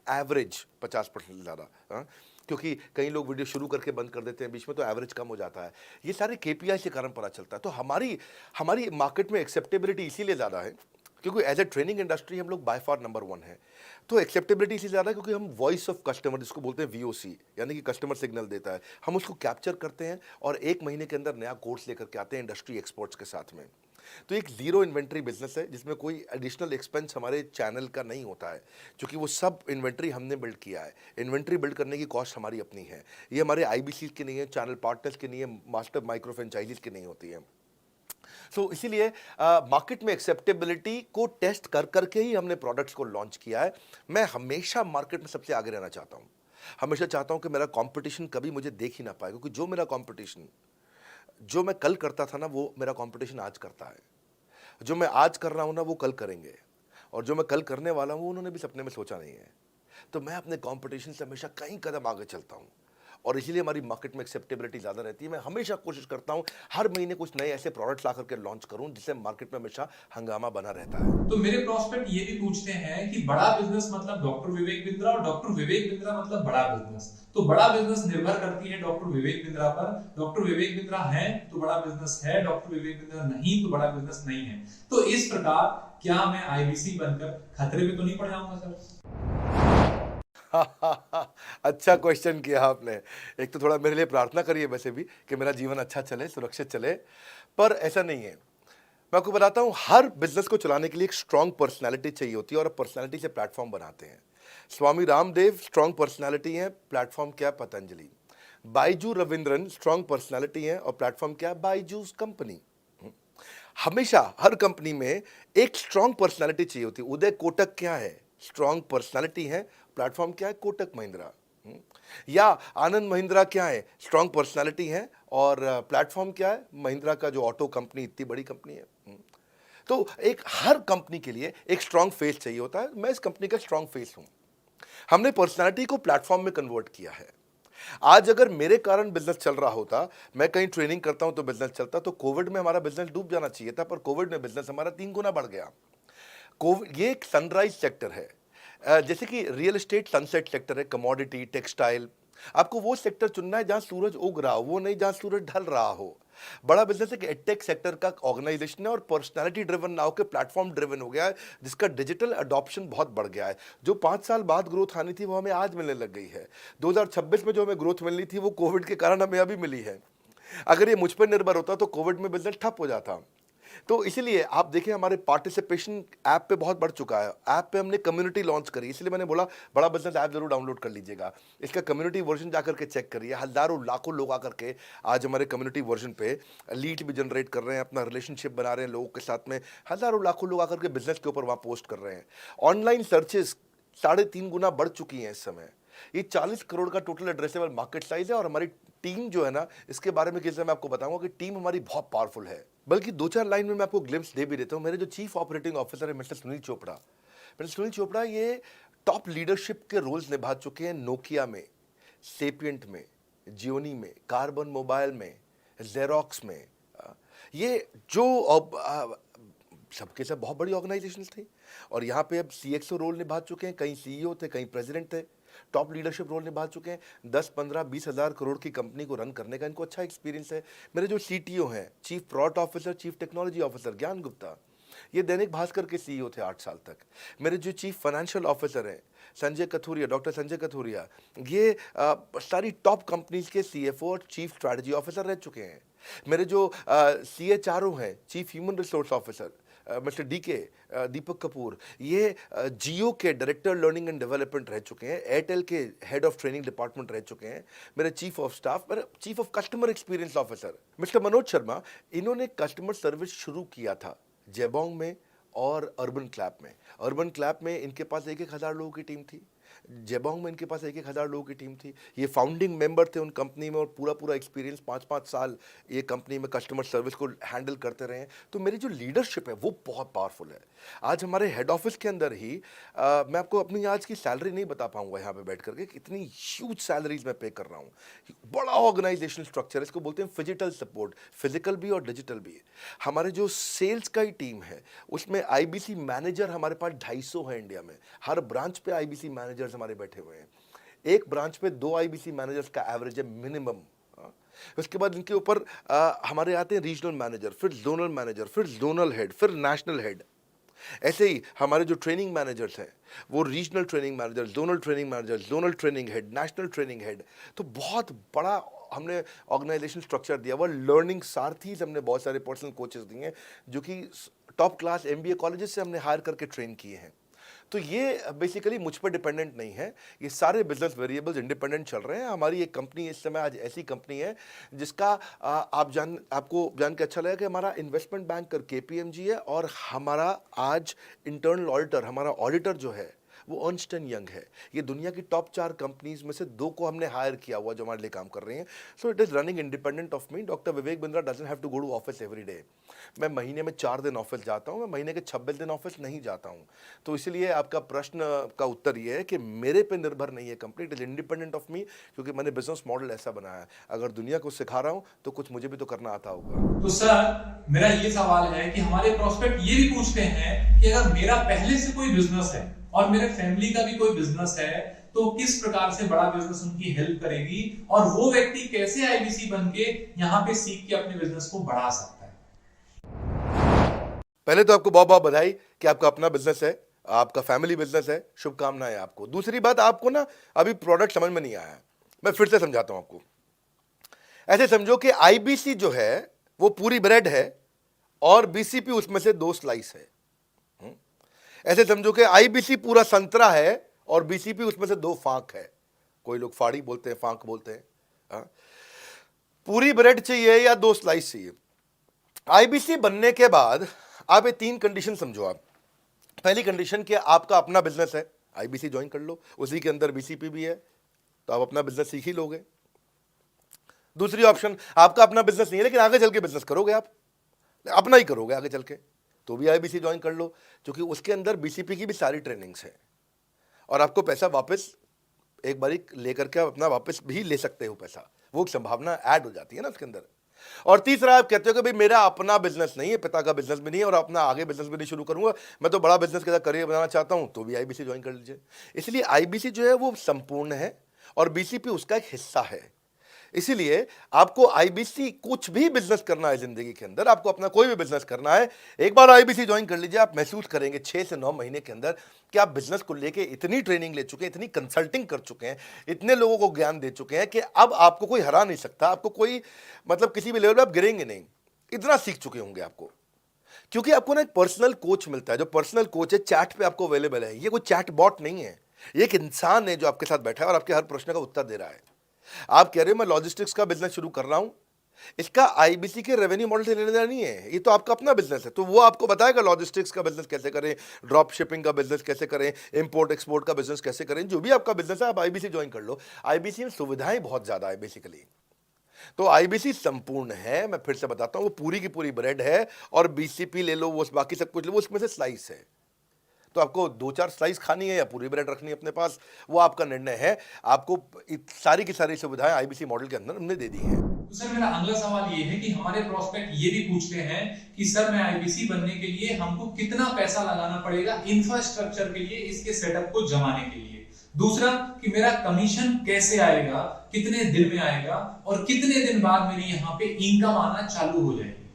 एवरेज 50% से ज़्यादा, हाँ, क्योंकि कई लोग वीडियो शुरू करके बंद कर देते हैं बीच में तो एवरेज कम हो जाता है। ये सारे केपीआई के कारण पता चलता है। तो हमारी मार्केट में एक्सेप्टेबिलिटी इसीलिए ज़्यादा है क्योंकि एज ए ट्रेनिंग इंडस्ट्री हम लोग बाय फार नंबर 1 है। तो एक्सेप्टेबिलिटी इसलिए ज़्यादा है क्योंकि हम वॉइस ऑफ कस्टमर, जिसको बोलते हैं वीओसी, यानी कि कस्टमर सिग्नल देता है, हम उसको कैप्चर करते हैं और 1 महीने के अंदर नया कोर्स लेकर के आते हैं इंडस्ट्री एक्सपर्ट्स के साथ में। तो एक जीरो इन्वेंट्री बिजनेस है जिसमें कोई एडिशनल एक्सपेंस हमारे चैनल का नहीं होता है, क्योंकि वो सब इन्वेंट्री हमने बिल्ड किया है। इन्वेंट्री बिल्ड करने की कॉस्ट हमारी अपनी है, ये हमारे आईबीसी की नहीं है, चैनल पार्टनर्स की नहीं है, मास्टर माइक्रो फ्रेंचाइजीज की नहीं होती है। सो इसीलिए मार्केट में एक्सेप्टेबिलिटी को टेस्ट कर करके ही हमने प्रोडक्ट्स को लॉन्च किया है। मैं हमेशा मार्केट में सबसे आगे रहना चाहता हूँ, हमेशा चाहता हूँ कि मेरा कंपटीशन कभी मुझे देख ही ना पाए, क्योंकि जो मेरा कंपटीशन, जो मैं कल करता था ना, वो मेरा कंपटीशन आज करता है। जो मैं आज कर रहा हूँ ना, वो कल करेंगे, और जो मैं कल करने वाला हूँ उन्होंने भी सपने में सोचा नहीं है। तो मैं अपने कंपटीशन से हमेशा कई कदम आगे चलता हूँ और इसीलिए हमारी मार्केट में एक्सेप्टेबिलिटी ज़्यादा रहती है। मैं हमेशा कोशिश करता हूँ हर महीने कुछ नए ऐसे प्रोडक्ट्स ला करके लॉन्च करूँ जिससे मार्केट में हमेशा हंगामा बना रहता है। तो मेरे प्रोस्पेक्ट ये भी पूछते हैं कि बड़ा बिजनेस मतलब डॉक्टर विवेक बिंद्रा और डॉक्टर विवेक बिंद्रा मतलब बड़ा बिजनेस। तो बड़ा बिजनेस निर्भर करती है डॉक्टर विवेक बिंद्रा पर। डॉक्टर विवेक बिंद्रा है तो बड़ा बिजनेस है, डॉक्टर विवेक बिंद्रा नहीं तो बड़ा बिजनेस नहीं है। तो इस प्रकार क्या मैं आईबीसी बनकर खतरे में तो नहीं पड़ जाऊंगा सर? अच्छा क्वेश्चन किया आपने। एक तो थोड़ा मेरे लिए प्रार्थना करिए वैसे भी कि मेरा जीवन अच्छा चले, सुरक्षित चले, पर ऐसा नहीं है। मैं आपको बताता हूँ, हर बिजनेस को चलाने के लिए एक स्ट्रांग पर्सनालिटी चाहिए होती है और पर्सनालिटी से प्लेटफॉर्म बनाते हैं। स्वामी रामदेव स्ट्रांग पर्सनालिटी है, प्लेटफॉर्म क्या, पतंजलि। बाइजू रविंद्रन स्ट्रांग पर्सनालिटी है और प्लेटफॉर्म क्या, बाइजूस कंपनी। हमेशा हर कंपनी में एक स्ट्रांग पर्सनालिटी चाहिए होती है। उदय कोटक क्या है, स्ट्रांग पर्सनालिटी है, प्लेटफॉर्म क्या है, कोटक महिंद्रा। या आनंद महिंद्रा क्या है, स्ट्रांग पर्सनालिटी है, और प्लेटफॉर्म क्या है, महिंद्रा का जो ऑटो कंपनी इतनी बड़ी कंपनी है। तो एक हर कंपनी के लिए एक स्ट्रांग फेस चाहिए होता है। मैं इस कंपनी का स्ट्रांग फेस हूं। हमने पर्सनालिटी को प्लेटफॉर्म में कन्वर्ट किया है। आज अगर मेरे कारण बिजनेस चल रहा होता, मैं कहीं ट्रेनिंग करता हूं तो बिजनेस चलता, तो कोविड में हमारा बिजनेस डूब जाना चाहिए था, पर कोविड में बिजनेस हमारा 3 गुना बढ़ गया। कोविड ये एक सनराइज सेक्टर है। जैसे कि रियल एस्टेट सनसेट सेक्टर है, कमोडिटी, टेक्सटाइल। आपको वो सेक्टर चुनना है जहां सूरज उग रहा हो, वो नहीं जहां सूरज ढल रहा हो। बड़ा बिजनेस एक एडटेक सेक्टर का ऑर्गेनाइजेशन है और पर्सनालिटी ड्रिवन ना होकर प्लेटफॉर्म ड्रिवन हो गया है, जिसका डिजिटल अडॉप्शन बहुत बढ़ गया है। जो 5 साल बाद ग्रोथ आनी थी वो हमें आज मिलने लग गई है। 2026 में जो हमें ग्रोथ मिलनी थी वो कोविड के कारण हमें अभी मिली है। अगर ये मुझ पर निर्भर होता तो कोविड में बिजनेस ठप हो जाता। तो इसीलिए आप देखिए हमारे पार्टिसिपेशन ऐप पे बहुत बढ़ चुका है। ऐप पे हमने कम्युनिटी लॉन्च करी, इसलिए मैंने बोला बड़ा बिजनेस ऐप जरूर डाउनलोड कर लीजिएगा। इसका कम्युनिटी वर्जन जाकर के चेक करिए। हजारों लाखों लोग आकर के आज हमारे कम्युनिटी वर्जन पे लीड भी जनरेट कर रहे हैं, अपना रिलेशनशिप बना रहे हैं लोगों के साथ में। हजारों लाखों लोग आकर के बिजनेस के ऊपर वहां पोस्ट कर रहे हैं। ऑनलाइन सर्चेस 3.5 गुना बढ़ चुकी हैं इस समय। ये 40 करोड़ का टोटल एड्रेसेबल मार्केट साइज है। और हमारी टीम जो है ना, इसके बारे में किसी मैं आपको बताऊंगा कि टीम हमारी बहुत पावरफुल है। बल्कि 2-4 लाइन में मैं आपको ग्लिम्स दे भी देता हूं। मेरे जो चीफ ऑपरेटिंग ऑफिसर है मिस्टर सुनील चोपड़ा, ये टॉप लीडरशिप के रोल्स निभा चुके हैं नोकिया में, सेपियंट में, जियोनी में, कार्बन मोबाइल में, जेरोक्स में। ये जो सबके सब बहुत बड़ी ऑर्गेनाइजेशन थी और यहाँ पे अब सीएक्सओ रोल निभा चुके हैं। कहीं सीईओ थे, कहीं प्रेसिडेंट थे। टॉप लीडरशिप रोल निभा चुके हैं। 10, 15, 20 हज़ार करोड़ की कंपनी को रन करने का इनको अच्छा एक्सपीरियंस है। मेरे जो सीटीओ हैं, chief product officer, chief technology officer ज्ञान गुप्ता, ये दैनिक भास्कर के सीईओ थे 8 साल तक। मेरे जो चीफ फाइनेंशियल ऑफिसर हैं संजय कथुरिया, डॉक्टर संजय कथुरिया, ये सारी टॉप कंपनीज के सीएफओ और चीफ स्ट्रैटेजी ऑफिसर रह चुके हैं। मेरे जो सीएचआरओ हैं, chief human resource officer mister DK Deepak Kapoor, ये जियो के डायरेक्टर लर्निंग एंड डेवलपमेंट रह चुके हैं। एयरटेल के हेड ऑफ ट्रेनिंग डिपार्टमेंट रह चुके हैं। मेरे चीफ ऑफ स्टाफ, मेरे chief of customer experience officer mister Manoj Sharma, इन्होंने कस्टमर सर्विस शुरू किया था जेबोंग में और अर्बन क्लैप में। अर्बन क्लैप में इनके पास 1-1 हज़ार लोगों की टीम थी। जेबोंग में इनके पास 1-1 हज़ार लोगों की टीम थी। ये फाउंडिंग मेंबर थे उन कंपनी में और पूरा एक्सपीरियंस 5-5 साल ये कंपनी में कस्टमर सर्विस को हैंडल करते रहे हैं। तो मेरी जो लीडरशिप है वो बहुत पावरफुल है। आज हमारे हेड ऑफिस के अंदर ही मैं आपको अपनी आज की सैलरी नहीं बता पाऊंगा यहाँ पे बैठ करके, कितनी ह्यूज सैलरीज मैं पे कर रहा हूँ। बड़ा ऑर्गेनाइजेशनल स्ट्रक्चर, इसको बोलते हैं फिजिटल सपोर्ट, फिजिकल भी और डिजिटल भी। हमारे जो सेल्स का ही टीम है उसमें आईबीसी मैनेजर हमारे पास 250 है इंडिया में। हर ब्रांच पे आईबीसी मैनेजर्स हमारे बैठे हुए हैं। एक ब्रांच पे 2 आईबीसी मैनेजर्स का एवरेज है मिनिमम। उसके बाद इनके ऊपर हमारे आते हैं रीजनल मैनेजर, फिर जोनल मैनेजर, फिर जोनल हेड, फिर नेशनल हेड। ऐसे ही हमारे जो ट्रेनिंग मैनेजर्स हैं वो regional training manager, zonal training manager, zonal training head, national training head. तो बहुत बड़ा हमने ऑर्गेनाइजेशन स्ट्रक्चर दिया हुआ। लर्निंग सारथीज हमने बहुत सारे पर्सनल कोचेस दिए हैं जो कि टॉप क्लास एमबीए कॉलेजेस से हमने हायर करके ट्रेन किए हैं। तो ये बेसिकली मुझ पर डिपेंडेंट नहीं है। ये सारे बिजनेस वेरिएबल्स इंडिपेंडेंट चल रहे हैं। हमारी एक कंपनी इस समय आज ऐसी कंपनी है जिसका आपको जान के अच्छा लगेगा कि हमारा इन्वेस्टमेंट बैंकर केपीएमजी है और हमारा आज इंटरनल ऑडिटर, हमारा ऑडिटर जो है वो अर्न्स्ट एंड यंग है। ये दुनिया की टॉप 4 कंपनीज में से 2 को हमने हायर किया हुआ जो हमारे लिए काम कर रहे हैं। So it is running independent of me. Doctor Vivek Bindra doesn't have to go to office every day. मैं महीने में 4 दिन ऑफिस जाता हूँ, मैं महीने के 26 दिन ऑफिस नहीं जाता हूँ। तो इसलिए आपका प्रश्न का उत्तर ये है कि मेरे पे निर्भर नहीं है company, it is independent of मी, क्योंकि मैंने बिजनेस मॉडल ऐसा बनाया है। अगर दुनिया को सिखा रहा हूँ तो कुछ मुझे भी तो करना आता होगा। तो सर मेरा ये सवाल है कि हमारे प्रोस्पेक्ट ये भी पूछते हैं कि अगर मेरा पहले से कोई बिजनेस है और मेरे फैमिली का भी कोई बिजनेस है तो किस प्रकार से बड़ा बिजनेस उनकी हेल्प करेगी और वो व्यक्ति कैसे आईबीसी बन के यहाँ पे सीख के अपने बिजनेस को बढ़ा सकता है। पहले तो आपको बहुत बहुत बधाई कि आपका अपना बिजनेस है, आपका फैमिली बिजनेस है, शुभकामनाएं आपको। दूसरी बात, आपको ना अभी प्रोडक्ट समझ में नहीं आया है, मैं फिर से समझाता हूं आपको। ऐसे समझो कि आईबीसी जो है वो पूरी ब्रेड है और बीसीपी उसमें से 2 स्लाइस है। ऐसे समझो कि आईबीसी पूरा संतरा है और बीसीपी उसमें से 2 फांक है। कोई लोग फाड़ी बोलते हैं, फांक बोलते हैं। पूरी ब्रेड चाहिए या 2 स्लाइस चाहिए। आईबीसी बनने के बाद आप ये 3 कंडीशन समझो। आप पहली कंडीशन कि आपका अपना बिजनेस है, आईबीसी ज्वाइन कर लो, उसी के अंदर बीसीपी भी है, तो आप अपना बिजनेस सीख ही लोगे। दूसरी ऑप्शन, आपका अपना बिजनेस नहीं है लेकिन आगे चल के बिजनेस करोगे, आप अपना ही करोगे आगे चल के, तो भी आईबीसी ज्वाइन कर लो, क्योंकि उसके अंदर बीसीपी की भी सारी ट्रेनिंग्स है और आपको पैसा वापस एक बारी लेकर के आप अपना वापस भी ले सकते हो पैसा, वो संभावना ऐड हो जाती है ना उसके अंदर। और तीसरा, आप कहते हो कि भाई मेरा अपना बिजनेस नहीं है, पिता का बिजनेस भी नहीं है और अपना आगे बिजनेस भी नहीं शुरू करूंगा, मैं तो बड़ा बिजनेस के साथ करियर बनाना चाहता हूं, तो भी आईबीसी ज्वाइन कर लीजिए। इसलिए आईबीसी जो है वो संपूर्ण है और बीसीपी उसका एक हिस्सा है। इसीलिए आपको आईबीसी, कुछ भी बिजनेस करना है जिंदगी के अंदर, आपको अपना कोई भी बिजनेस करना है, एक बार आईबीसी ज्वाइन कर लीजिए। आप महसूस करेंगे 6 से 9 महीने के अंदर कि आप बिजनेस को लेके इतनी ट्रेनिंग ले चुके हैं, इतनी कंसल्टिंग कर चुके हैं, इतने लोगों को ज्ञान दे चुके हैं कि अब आपको कोई हरा नहीं सकता, आपको कोई मतलब किसी भी लेवल पर आप गिरेंगे नहीं, इतना सीख चुके होंगे आपको। क्योंकि आपको ना एक पर्सनल कोच मिलता है, जो पर्सनल कोच है चैट पे आपको अवेलेबल है। ये कोई चैट बॉट नहीं है, ये एक इंसान है जो आपके साथ बैठा है और आपके हर प्रश्न का उत्तर दे रहा है। आप कह रहे हो मैं लॉजिस्टिक्स का बिजनेस शुरू कर रहा हूं, इसका आईबीसी के रेवेन्यू मॉडल से लेने देना नहीं है, ये तो आपका अपना बिजनेस है, तो वो आपको बताएगा लॉजिस्टिक्स का बिजनेस कैसे करें, ड्रॉप शिपिंग का बिजनेस कैसे करें, इंपोर्ट एक्सपोर्ट का बिजनेस कैसे करें, जो भी आपका बिजनेस है आप आईबीसी ज्वाइन कर लो। आईबीसी में सुविधाएं बहुत ज्यादा है बेसिकली, तो आईबीसी संपूर्ण है। मैं फिर से बताता हूं, वो पूरी की पूरी ब्रेड है और बीसीपी ले लो, वो बाकी सब कुछ ले लो, उसमें से स्लाइस है। तो आपको 2-4 स्लाइस खानी है या पूरी ब्रेड रखनी है अपने पास, वो आपका निर्णय है। आपको सारी की सारी सुविधाएं आईबीसी मॉडल के अंदर हमने दे दी हैं। तो सर मेरा अगला सवाल ये है कि हमारे प्रोस्पेक्ट ये भी पूछते हैं कि सर मैं आईबीसी बनने के लिए हमको कितना पैसा लगाना पड़ेगा इंफ्रास्ट्रक्चर के लिए, इसके सेटअप को जमाने के लिए। दूसरा कि मेरा कमीशन कैसे आएगा, कितने दिन में आएगा और कितने दिन बाद मेरी यहाँ पे इनकम आना चालू हो जाएगी।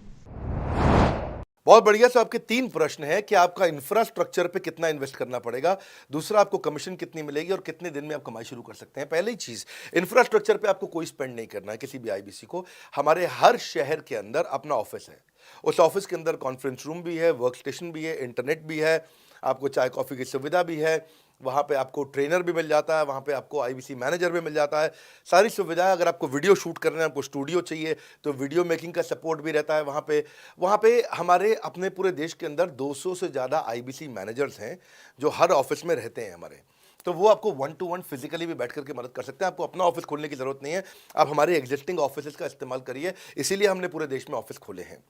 बहुत बढ़िया। सो आपके 3 प्रश्न हैं कि आपका इंफ्रास्ट्रक्चर पे कितना इन्वेस्ट करना पड़ेगा, दूसरा आपको कमीशन कितनी मिलेगी और कितने दिन में आप कमाई शुरू कर सकते हैं। पहली चीज, इंफ्रास्ट्रक्चर पे आपको कोई स्पेंड नहीं करना है किसी भी आईबीसी को। हमारे हर शहर के अंदर अपना ऑफिस है, उस ऑफिस के अंदर कॉन्फ्रेंस रूम भी है, वर्क स्टेशन भी है, इंटरनेट भी है, आपको चाय कॉफी की सुविधा भी है, वहाँ पे आपको ट्रेनर भी मिल जाता है, वहाँ पे आपको आईबीसी मैनेजर भी मिल जाता है, सारी सुविधाएं। अगर आपको वीडियो शूट करना है, आपको स्टूडियो चाहिए, तो वीडियो मेकिंग का सपोर्ट भी रहता है वहाँ पे हमारे अपने पूरे देश के अंदर 200 से ज़्यादा आईबीसी मैनेजर्स हैं जो हर ऑफिस में रहते हैं हमारे, तो वो आपको 1-to-1 फिजिकली भी बैठ करके मदद कर सकते हैं। आपको अपना ऑफिस खोलने की जरूरत नहीं है, आप हमारे एग्जिस्टिंग ऑफिस का इस्तेमाल करिए, इसीलिए हमने पूरे देश में ऑफिस खोले हैं।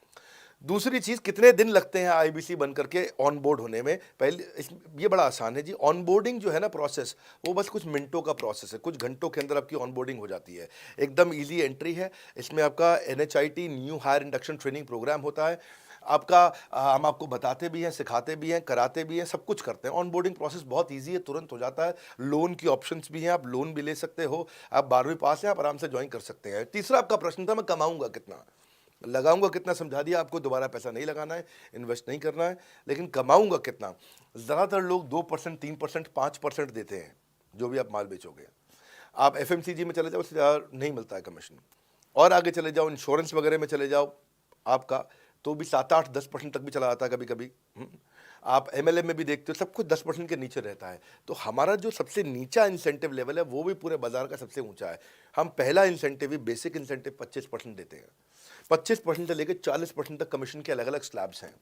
दूसरी चीज, कितने दिन लगते हैं आईबीसी बन करके ऑन बोर्ड होने में? ये बड़ा आसान है जी। ऑन बोर्डिंग जो है ना प्रोसेस, वो बस कुछ मिनटों का प्रोसेस है, कुछ घंटों के अंदर आपकी ऑन बोर्डिंग हो जाती है। एकदम इजी एंट्री है। इसमें आपका NHIT new hire induction training program होता है। आपका हम आपको बताते भी हैं, सिखाते भी हैं, कराते भी हैं, सब कुछ करते हैं। ऑन बोर्डिंग प्रोसेस बहुत ईजी है, तुरंत हो जाता है। लोन की ऑप्शंस भी हैं, आप लोन भी ले सकते हो। आप 12वीं पास हैं, आप आराम से ज्वाइन कर सकते हैं। तीसरा आपका प्रश्न था मैं कमाऊंगा कितना, लगाऊंगा कितना, समझा दिया आपको। दोबारा पैसा नहीं लगाना है, इन्वेस्ट नहीं करना है, लेकिन कमाऊंगा कितना? ज़्यादातर लोग 2%, 3%, 5% देते हैं जो भी आप माल बेचोगे। आप FMCG में चले जाओ, उससे ज़्यादा नहीं मिलता है कमीशन। और आगे चले जाओ, इंश्योरेंस वगैरह में चले जाओ आपका, तो भी 7-8-10% तक भी चला जाता है कभी कभी। आप MLM में भी देखते हो, सब कुछ 10% के नीचे रहता है। तो हमारा जो सबसे नीचा इंसेंटिव लेवल है वो भी पूरे बाजार का सबसे ऊंचा है। हम पहला इंसेंटिव भी, बेसिक इंसेंटिव 25% देते हैं। 25% से लेकर 40% तक कमीशन के अलग अलग स्लैब्स हैं।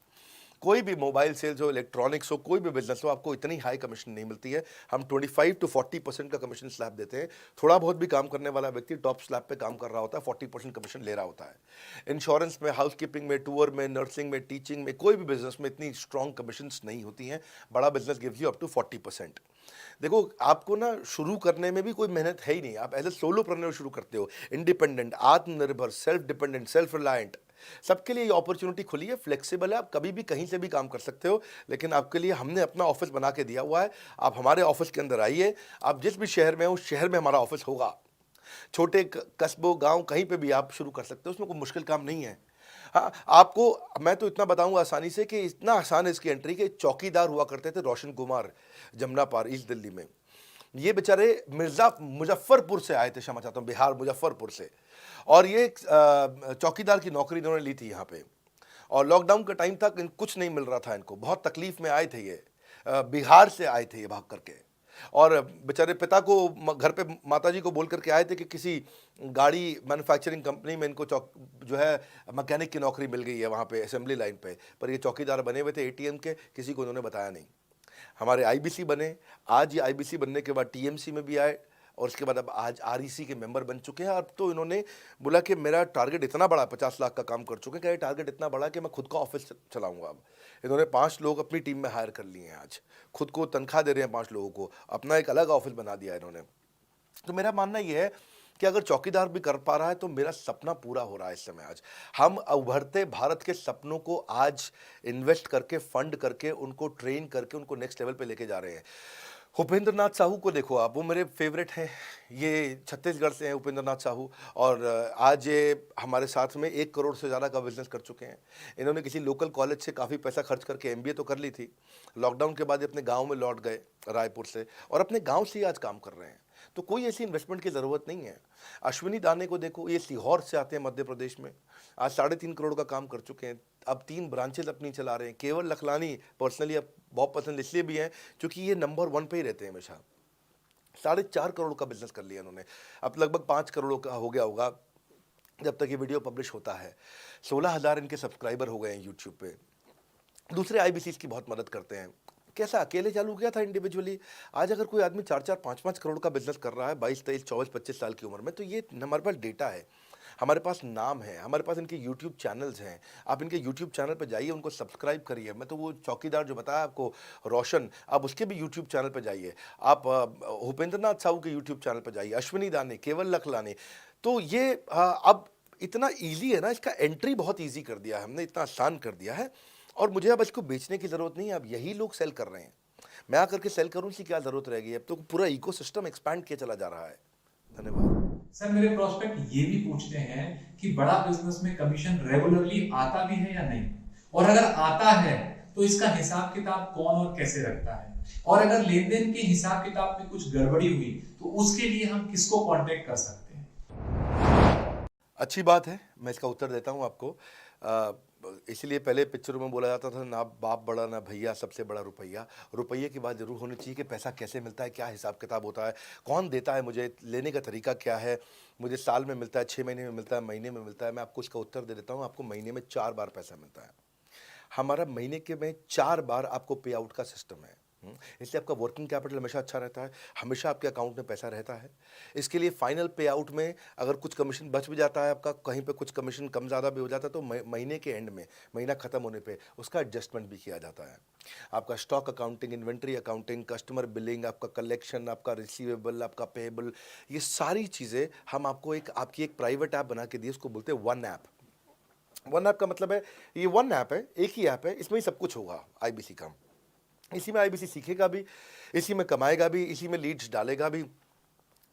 कोई भी मोबाइल सेल्स हो, इलेक्ट्रॉनिक्स हो, कोई भी बिजनेस हो, आपको इतनी हाई कमीशन नहीं मिलती है। हम 25 to 40% का कमीशन स्लैब देते हैं। थोड़ा बहुत भी काम करने वाला व्यक्ति टॉप स्लैब पे काम कर रहा होता है, 40% कमीशन ले रहा होता है। इंश्योरेंस में, हाउसकीपिंग में, टूर में, नर्सिंग में, टीचिंग में, कोई भी बिजनेस में इतनी स्ट्रॉन्ग कमीशंस नहीं होती हैं। बड़ा business gives you up to 40%। देखो, आपको ना शुरू करने में भी कोई मेहनत है ही नहीं। आप एज ए सोलोप्रेन्योर शुरू करते हो, इंडिपेंडेंट, आत्मनिर्भर, सेल्फ डिपेंडेंट, सेल्फ रिलायंट, सबके लिए ये अपॉर्चुनिटी खुली है, फ्लेक्सिबल है, आप कभी भी कहीं से भी काम कर सकते हो। लेकिन आपके लिए हमने अपना ऑफिस बना के दिया हुआ है। आप हमारे ऑफिस के अंदर आइए, आप जिस भी शहर में हो उस शहर में हमारा ऑफिस होगा। छोटे कस्बों, गांव, कहीं पे भी आप शुरू कर सकते हो, उसमें कोई मुश्किल काम नहीं है। हाँ, आपको मैं तो इतना बताऊंगा आसानी से कि इतना आसान है इसकी एंट्री कि चौकीदार हुआ करते थे रोशन कुमार, जमुना पार, ईस्ट दिल्ली में। ये बेचारे मुजफ्फरपुर से आए थे, क्षमा चाहता हूँ, बिहार मुजफ्फरपुर से। और ये चौकीदार की नौकरी इन्होंने ली थी यहाँ पे। और लॉकडाउन का टाइम था, कुछ नहीं मिल रहा था इनको, बहुत तकलीफ में आए थे ये। बिहार से आए थे ये भाग करके। और बेचारे पिता को घर पे माताजी को बोल करके आए थे कि किसी गाड़ी मैन्युफैक्चरिंग कंपनी में इनको जो है मैकेनिक की नौकरी मिल गई है वहाँ पे असेंबली लाइन पे। पर ये चौकीदार बने हुए थे ATM के, किसी को उन्होंने बताया नहीं। हमारे आईबीसी बने। आज ये आईबीसी बनने के बाद TMC में भी आए, और उसके बाद अब आज आरईसी के मेंबर बन चुके हैं। अब तो इन्होंने बोला कि मेरा टारगेट इतना बड़ा, 50 लाख का काम कर चुके हैं, कि टारगेट इतना बड़ा कि मैं खुद का ऑफिस चलाऊंगा। अब इन्होंने 5 लोग अपनी टीम में हायर कर लिए हैं, आज खुद को तनख्वाह दे रहे हैं 5 लोगों को, अपना एक अलग ऑफिस बना दिया इन्होंने। तो मेरा मानना यह है कि अगर चौकीदार भी कर पा रहा है तो मेरा सपना पूरा हो रहा है इस समय। आज हम उभरते भारत के सपनों को आज इन्वेस्ट करके, फंड करके, उनको ट्रेन करके, उनको नेक्स्ट लेवल पे लेके जा रहे हैं। उपेंद्र नाथ साहू को देखो आप, वो मेरे फेवरेट हैं। ये छत्तीसगढ़ से हैं उपेंद्र नाथ साहू, और आज ये हमारे साथ में 1 करोड़ से ज़्यादा का बिजनेस कर चुके हैं। इन्होंने किसी लोकल कॉलेज से काफ़ी पैसा खर्च करके एमबीए तो कर ली थी, लॉकडाउन के बाद ये अपने गांव में लौट गए रायपुर से, और अपने गांव से ही आज काम कर रहे हैं। तो कोई ऐसी इन्वेस्टमेंट की ज़रूरत नहीं है। अश्विनी दाने को देखो, ये सीहोर से आते हैं मध्य प्रदेश में, आज 3.5 करोड़ का काम कर चुके हैं, अब 3 ब्रांचेज अपनी चला रहे हैं। केवल लखलानी पर्सनली अब बहुत पसंद इसलिए भी हैं क्योंकि ये नंबर 1 पे ही रहते हैं हमेशा। 4.5 करोड़ का बिजनेस कर लिया उन्होंने, अब लगभग 5 करोड़ का हो गया होगा जब तक ये वीडियो पब्लिश होता है। 16,000 इनके सब्सक्राइबर हो गए हैं यूट्यूब पे। दूसरे आईबीसीज की बहुत मदद करते हैं। कैसा अकेले चालू किया था इंडिविजुअली, आज अगर कोई आदमी 4-4, 5-5 करोड़ का बिजनेस कर रहा है 22, 23, 24, 25 साल की उम्र में, तो ये हमारे पास डेटा है, हमारे पास नाम है, हमारे पास इनके यूट्यूब चैनल्स हैं। आप इनके यूट्यूब चैनल पर जाइए, उनको सब्सक्राइब करिए। मैं तो वो चौकीदार जो बताया आपको रोशन, आप उसके भी यूट्यूब चैनल पर जाइए, आप भूपेंद्र नाथ साहू के यूट्यूब चैनल पर जाइए, अश्विनी दाने, केवल लखलानी। तो ये अब इतना ईजी है ना, इसका एंट्री बहुत ईजी कर दिया है हमने, इतना आसान कर दिया है, और मुझे अब इसको बेचने की ज़रूरत नहीं है। अब यही लोग सेल कर रहे हैं, मैं आकर के सेल करूं, इसकी क्या ज़रूरत रहेगी। अब तो पूरा इकोसिस्टम एक्सपैंड किया चला जा रहा है। धन्यवाद। सर, मेरे प्रोस्पेक्ट ये भी पूछते हैं कि बड़ा बिजनेस में कमीशन रेगुलरली आता भी है या नहीं, और अगर आता है तो इसका हिसाब किताब कौन और कैसे रखता है, और अगर लेन देन के हिसाब किताब में कुछ गड़बड़ी हुई तो उसके लिए हम किसको कांटेक्ट कर सकते हैं। अच्छी बात है, मैं इसका उत्तर देता हूं आपको। इसलिए पहले पिक्चरों में बोला जाता था, ना बाप बड़ा ना भैया, सबसे बड़ा रुपया। रुपये की बात जरूर होनी चाहिए कि पैसा कैसे मिलता है, क्या हिसाब किताब होता है, कौन देता है, मुझे लेने का तरीका क्या है, मुझे साल में मिलता है, 6 महीने में मिलता है, महीने में मिलता है। मैं आपको इसका उत्तर दे देता हूँ। आपको महीने में 4 बार पैसा मिलता है। हमारा महीने के में 4 बार आपको पे आउट का सिस्टम है। इसलिए आपका वर्किंग कैपिटल हमेशा अच्छा रहता है, हमेशा आपके अकाउंट में पैसा रहता है। इसके लिए फाइनल पे आउट में अगर कुछ कमीशन बच भी जाता है आपका, कहीं पे कुछ कमीशन कम ज़्यादा भी हो जाता है, तो महीने के एंड में, महीना ख़त्म होने पे उसका एडजस्टमेंट भी किया जाता है। आपका stock accounting, inventory accounting, customer billing, आपका कलेक्शन, आपका रिसीवेबल, आपका पेएबल, ये सारी चीज़ें हम आपको आपकी एक प्राइवेट ऐप बना के दी, उसको बोलते हैं वन ऐप। वन ऐप का मतलब है, ये वन ऐप है, एक ही ऐप है, इसमें ही सब कुछ होगा आईबीसी का। इसी में आईबीसी सीखेगा भी, इसी में कमाएगा भी, इसी में लीड्स डालेगा भी,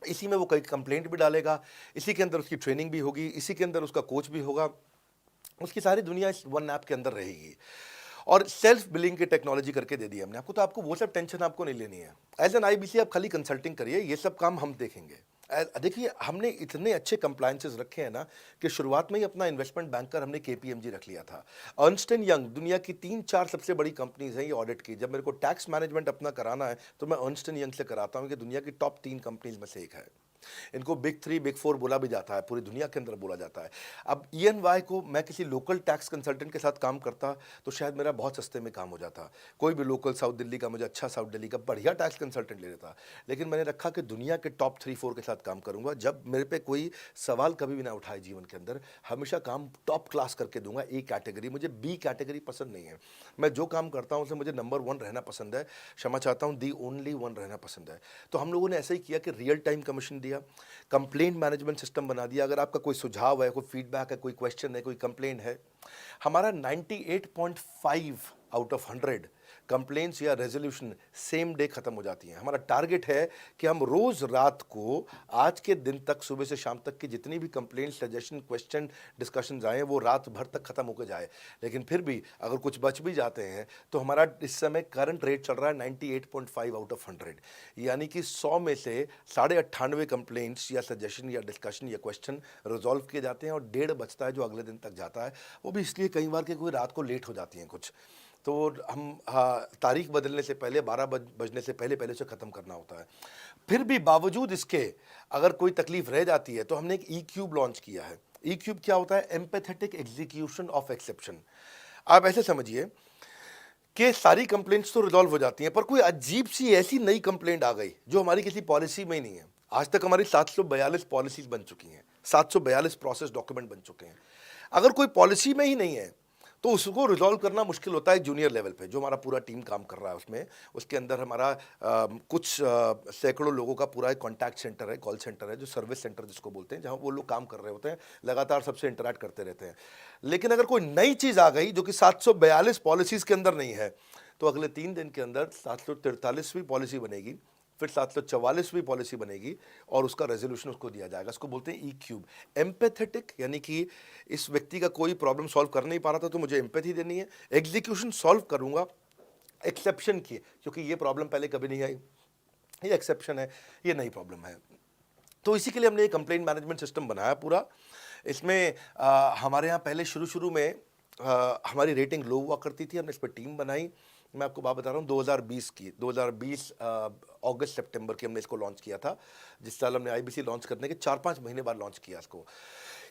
इसी में वो कई कंप्लेंट भी डालेगा, इसी के अंदर उसकी ट्रेनिंग भी होगी, इसी के अंदर उसका कोच भी होगा, उसकी सारी दुनिया इस वन ऐप के अंदर रहेगी। और सेल्फ बिलिंग की टेक्नोलॉजी करके दे दी हमने आपको, तो आपको वो सब टेंशन आपको नहीं लेनी है। एज एन आईबीसी आप खाली कंसल्टिंग करिए, ये सब काम हम देखेंगे। देखिए, हमने इतने अच्छे कंप्लायंसेस रखे हैं ना कि शुरुआत में ही अपना इन्वेस्टमेंट बैंकर हमने केपीएमजी रख लिया था। अर्नस्ट एंड यंग, दुनिया की 3-4 सबसे बड़ी कंपनीज हैं ये ऑडिट की। जब मेरे को टैक्स मैनेजमेंट अपना कराना है तो मैं अर्नस्ट एंड यंग से कराता हूँ, कि दुनिया की टॉप 3 कंपनीज में से एक है। इनको बिग 3, बिग 4 बोला भी जाता है, पूरी दुनिया के अंदर बोला जाता है। अब EY को मैं किसी लोकल टैक्स कंसल्टेंट के साथ काम करता तो शायद मेरा बहुत सस्ते में काम हो जाता। कोई भी लोकल साउथ दिल्ली का, मुझे अच्छा साउथ दिल्ली का बढ़िया टैक्स कंसल्टेंट ले लेता। लेकिन मैंने रखा कि दुनिया के टॉप 3-4 के साथ काम करूंगा। जब मेरे पे कोई सवाल कभी भी ना उठाए जीवन के अंदर, हमेशा काम टॉप क्लास करके दूंगा। ए कैटेगरी, मुझे बी कैटेगरी पसंद नहीं है। मैं जो काम करता हूँ उसे मुझे नंबर 1 रहना पसंद है, क्षमा चाहता हूँ, दी ओनली 1 रहना पसंद है। तो हम लोगों ने ऐसा ही किया कि रियल टाइम कमीशन दिया, कंप्लेंट मैनेजमेंट सिस्टम बना दिया। अगर आपका कोई सुझाव है, कोई फीडबैक है, कोई क्वेश्चन है, कोई कंप्लेंट है, हमारा 98.5 आउट ऑफ 100 कंप्लेंट्स या रेजोल्यूशन सेम डे खत्म हो जाती हैं। हमारा टारगेट है कि हम रोज रात को, आज के दिन तक, सुबह से शाम तक की जितनी भी कंप्लेंट, सजेशन, क्वेश्चन, डिस्कशंस आए, वो रात भर तक खत्म होकर जाए। लेकिन फिर भी अगर कुछ बच भी जाते हैं तो हमारा इस समय करंट रेट चल रहा है 98.5 आउट ऑफ 100, यानी कि 100 में से 98.5 कंप्लेंट्स या सजेशन या डिस्कशन या क्वेश्चन रिजॉल्व किए जाते हैं, और 1.5 बचता है जो अगले दिन तक जाता है। वो भी इसलिए कई बार कि कोई रात को लेट हो जाती हैं कुछ, तो हम तारीख बदलने से पहले, 12 बजने से पहले पहले से ख़त्म करना होता है। फिर भी बावजूद इसके अगर कोई तकलीफ रह जाती है तो हमने एक ई-क्यूब लॉन्च किया है। ई-क्यूब क्या होता है? Empathetic execution of exception. आप ऐसे समझिए कि सारी कंप्लेंट्स तो रिजॉल्व हो जाती हैं, पर कोई अजीब सी ऐसी नई कंप्लेंट आ गई जो हमारी किसी पॉलिसी में ही नहीं है। आज तक हमारी 742 पॉलिसीज बन चुकी हैं, 742 प्रोसेस डॉक्यूमेंट बन चुके हैं। अगर कोई पॉलिसी में ही नहीं है तो उसको रिजॉल्व करना मुश्किल होता है जूनियर लेवल पे, जो हमारा पूरा टीम काम कर रहा है उसमें। उसके अंदर हमारा कुछ सैकड़ों लोगों का पूरा एक कॉन्टैक्ट सेंटर है, कॉल सेंटर है, जो सर्विस सेंटर जिसको बोलते हैं, जहाँ वो लोग काम कर रहे होते हैं, लगातार सबसे इंटरैक्ट करते रहते हैं। लेकिन अगर कोई नई चीज़ आ गई जो कि 742 पॉलिसीज़ के अंदर नहीं है, तो अगले 3 दिन के अंदर 743वीं पॉलिसी बनेगी, फिर 744वीं पॉलिसी बनेगी और उसका रेजोल्यूशन उसको दिया जाएगा। इसको बोलते हैं ई क्यूब, एम्पैथेटिक, यानी कि इस व्यक्ति का कोई प्रॉब्लम सॉल्व कर नहीं पा रहा था तो मुझे एम्पैथी देनी है, एग्जीक्यूशन सॉल्व करूंगा, एक्सेप्शन की, क्योंकि ये प्रॉब्लम पहले कभी नहीं आई, ये एक्सेप्शन है, ये नई प्रॉब्लम है। तो इसी के लिए हमने एक कंप्लेंट मैनेजमेंट सिस्टम बनाया पूरा। इसमें हमारे यहाँ पहले शुरू में हमारी रेटिंग लो हुआ करती थी, हमने इस पर टीम बनाई। मैं आपको बात बता रहा हूँ 2020 अगस्त सितंबर की हमने इसको लॉन्च किया था। जिस साल हमने आईबीसी लॉन्च करने के 4-5 महीने बाद लॉन्च किया इसको,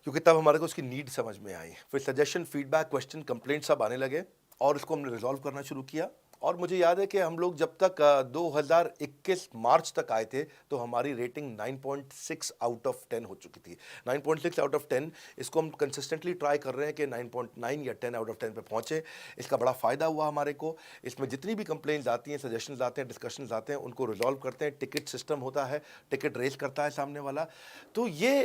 क्योंकि तब हमारे को उसकी नीड समझ में आई। फिर सजेशन, फीडबैक, क्वेश्चन, कंप्लेंट सब आने लगे और इसको हमने रिजॉल्व करना शुरू किया। और मुझे याद है कि हम लोग जब तक 2021 मार्च तक आए थे तो हमारी रेटिंग 9.6 आउट ऑफ 10 हो चुकी थी। 9.6 आउट ऑफ 10, इसको हम कंसिस्टेंटली ट्राई कर रहे हैं कि 9.9 या 10 आउट ऑफ 10 पे पहुंचे। इसका बड़ा फ़ायदा हुआ हमारे को। इसमें जितनी भी कंप्लेंट्स आती हैं, सजेशंस आते हैं, डिस्कशंस आते हैं, उनको रिजॉल्व करते हैं। टिकट सिस्टम होता है, टिकट रेज करता है सामने वाला। तो ये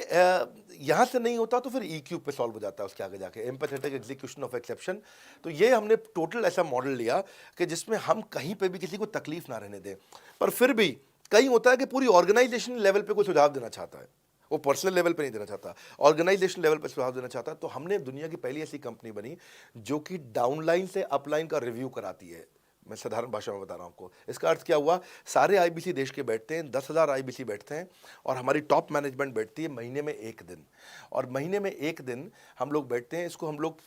यहाँ से नहीं होता तो फिर ई क्यूब पे सॉल्व हो जाता है उसके आगे जाके, एम्पैथेटिक एग्जीक्यूशन ऑफ एक्सेप्शन। तो ये हमने टोटल ऐसा मॉडल लिया कि जिसमें हम कहीं पे भी किसी को तकलीफ ना रहने दें। पर फिर भी कहीं होता है कि पूरी ऑर्गेनाइजेशन लेवल पे कोई सुझाव देना चाहता है, वो पर्सनल लेवल पे नहीं देना चाहता, ऑर्गेनाइजेशन लेवल पे सुझाव देना चाहता है। तो हमने दुनिया की पहली ऐसी कंपनी बनी जो कि डाउनलाइन से अपलाइन का रिव्यू कराती है। मैं साधारण भाषा में बता रहा हूँ आपको। इसका अर्थ क्या हुआ, सारे आईबीसी देश के बैठते हैं, 10,000 आईबीसी बैठते हैं और हमारी टॉप मैनेजमेंट बैठती है महीने में 1 दिन। और महीने में 1 दिन हम लोग बैठते हैं। इसको हम लोग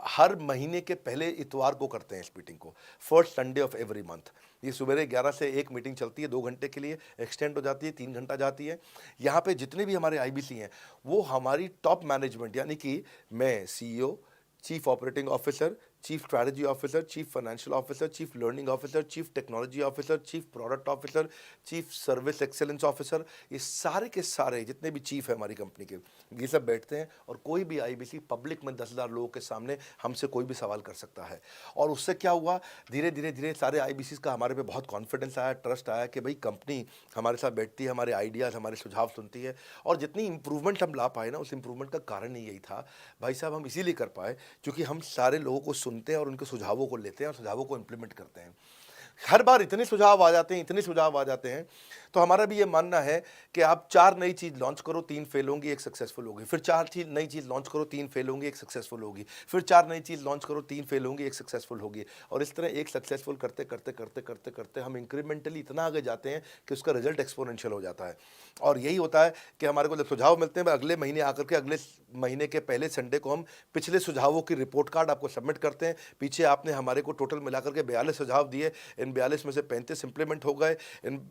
हर महीने के पहले इतवार को करते हैं इस मीटिंग को, first Sunday off every month. ये सुबह 11 से एक मीटिंग चलती है, 2 घंटे के लिए, एक्सटेंड हो जाती है, 3 घंटा जाती है। यहाँ पे जितने भी हमारे आईबीसी हैं वो हमारी टॉप मैनेजमेंट, यानी कि मैं CEO, chief operating officer, chief strategy officer, chief financial officer, chief learning officer, chief technology officer, chief product officer, chief service excellence officer, ये सारे के सारे जितने भी चीफ है हमारी कंपनी के, ये सब बैठते हैं। और कोई भी आईबीसी पब्लिक में 10,000 लोगों के सामने हमसे कोई भी सवाल कर सकता है। और उससे क्या हुआ, धीरे धीरे सारे आईबीसी का हमारे पे बहुत कॉन्फिडेंस आया, ट्रस्ट आया कि भाई कंपनी हमारे साथ बैठती है, हमारे आइडियाज़, हमारे सुझाव सुनती है। और जितनी इंप्रूवमेंट हम ला पाए ना, उस इंप्रूवमेंट का कारण ही यही था भाई साहब, हम इसीलिए कर पाए क्योंकि हम सारे लोगों को सुनते हैं और उनके सुझावों को लेते हैं और सुझावों को इंप्लीमेंट करते हैं। हर बार इतने सुझाव आ जाते हैं, इतने सुझाव आ जाते हैं, तो हमारा भी ये मानना है कि आप 4 नई चीज़ लॉन्च करो, 3 फेल होंगी, 1 सक्सेसफुल होगी। फिर 4 नई चीज़ लॉन्च करो, 3 फेल होंगी, 1 सक्सेसफुल होगी। फिर 4 नई चीज़ लॉन्च करो, 3 फेल होंगी, 1 सक्सेसफुल होगी। और इस तरह एक सक्सेसफुल करते करते करते करते करते हम इंक्रीमेंटली इतना आगे जाते हैं कि उसका रिजल्ट एक्सपोनेंशियल हो जाता है। और यही होता है कि हमारे को जब सुझाव मिलते हैं, अगले महीने आकर के अगले महीने के पहले संडे को हम पिछले सुझावों की रिपोर्ट कार्ड आपको सबमिट करते हैं। पीछे आपने हमारे को टोटल मिलाकर के 42 सुझाव दिए, इन 42 में से 35 इंप्लीमेंट हो गए,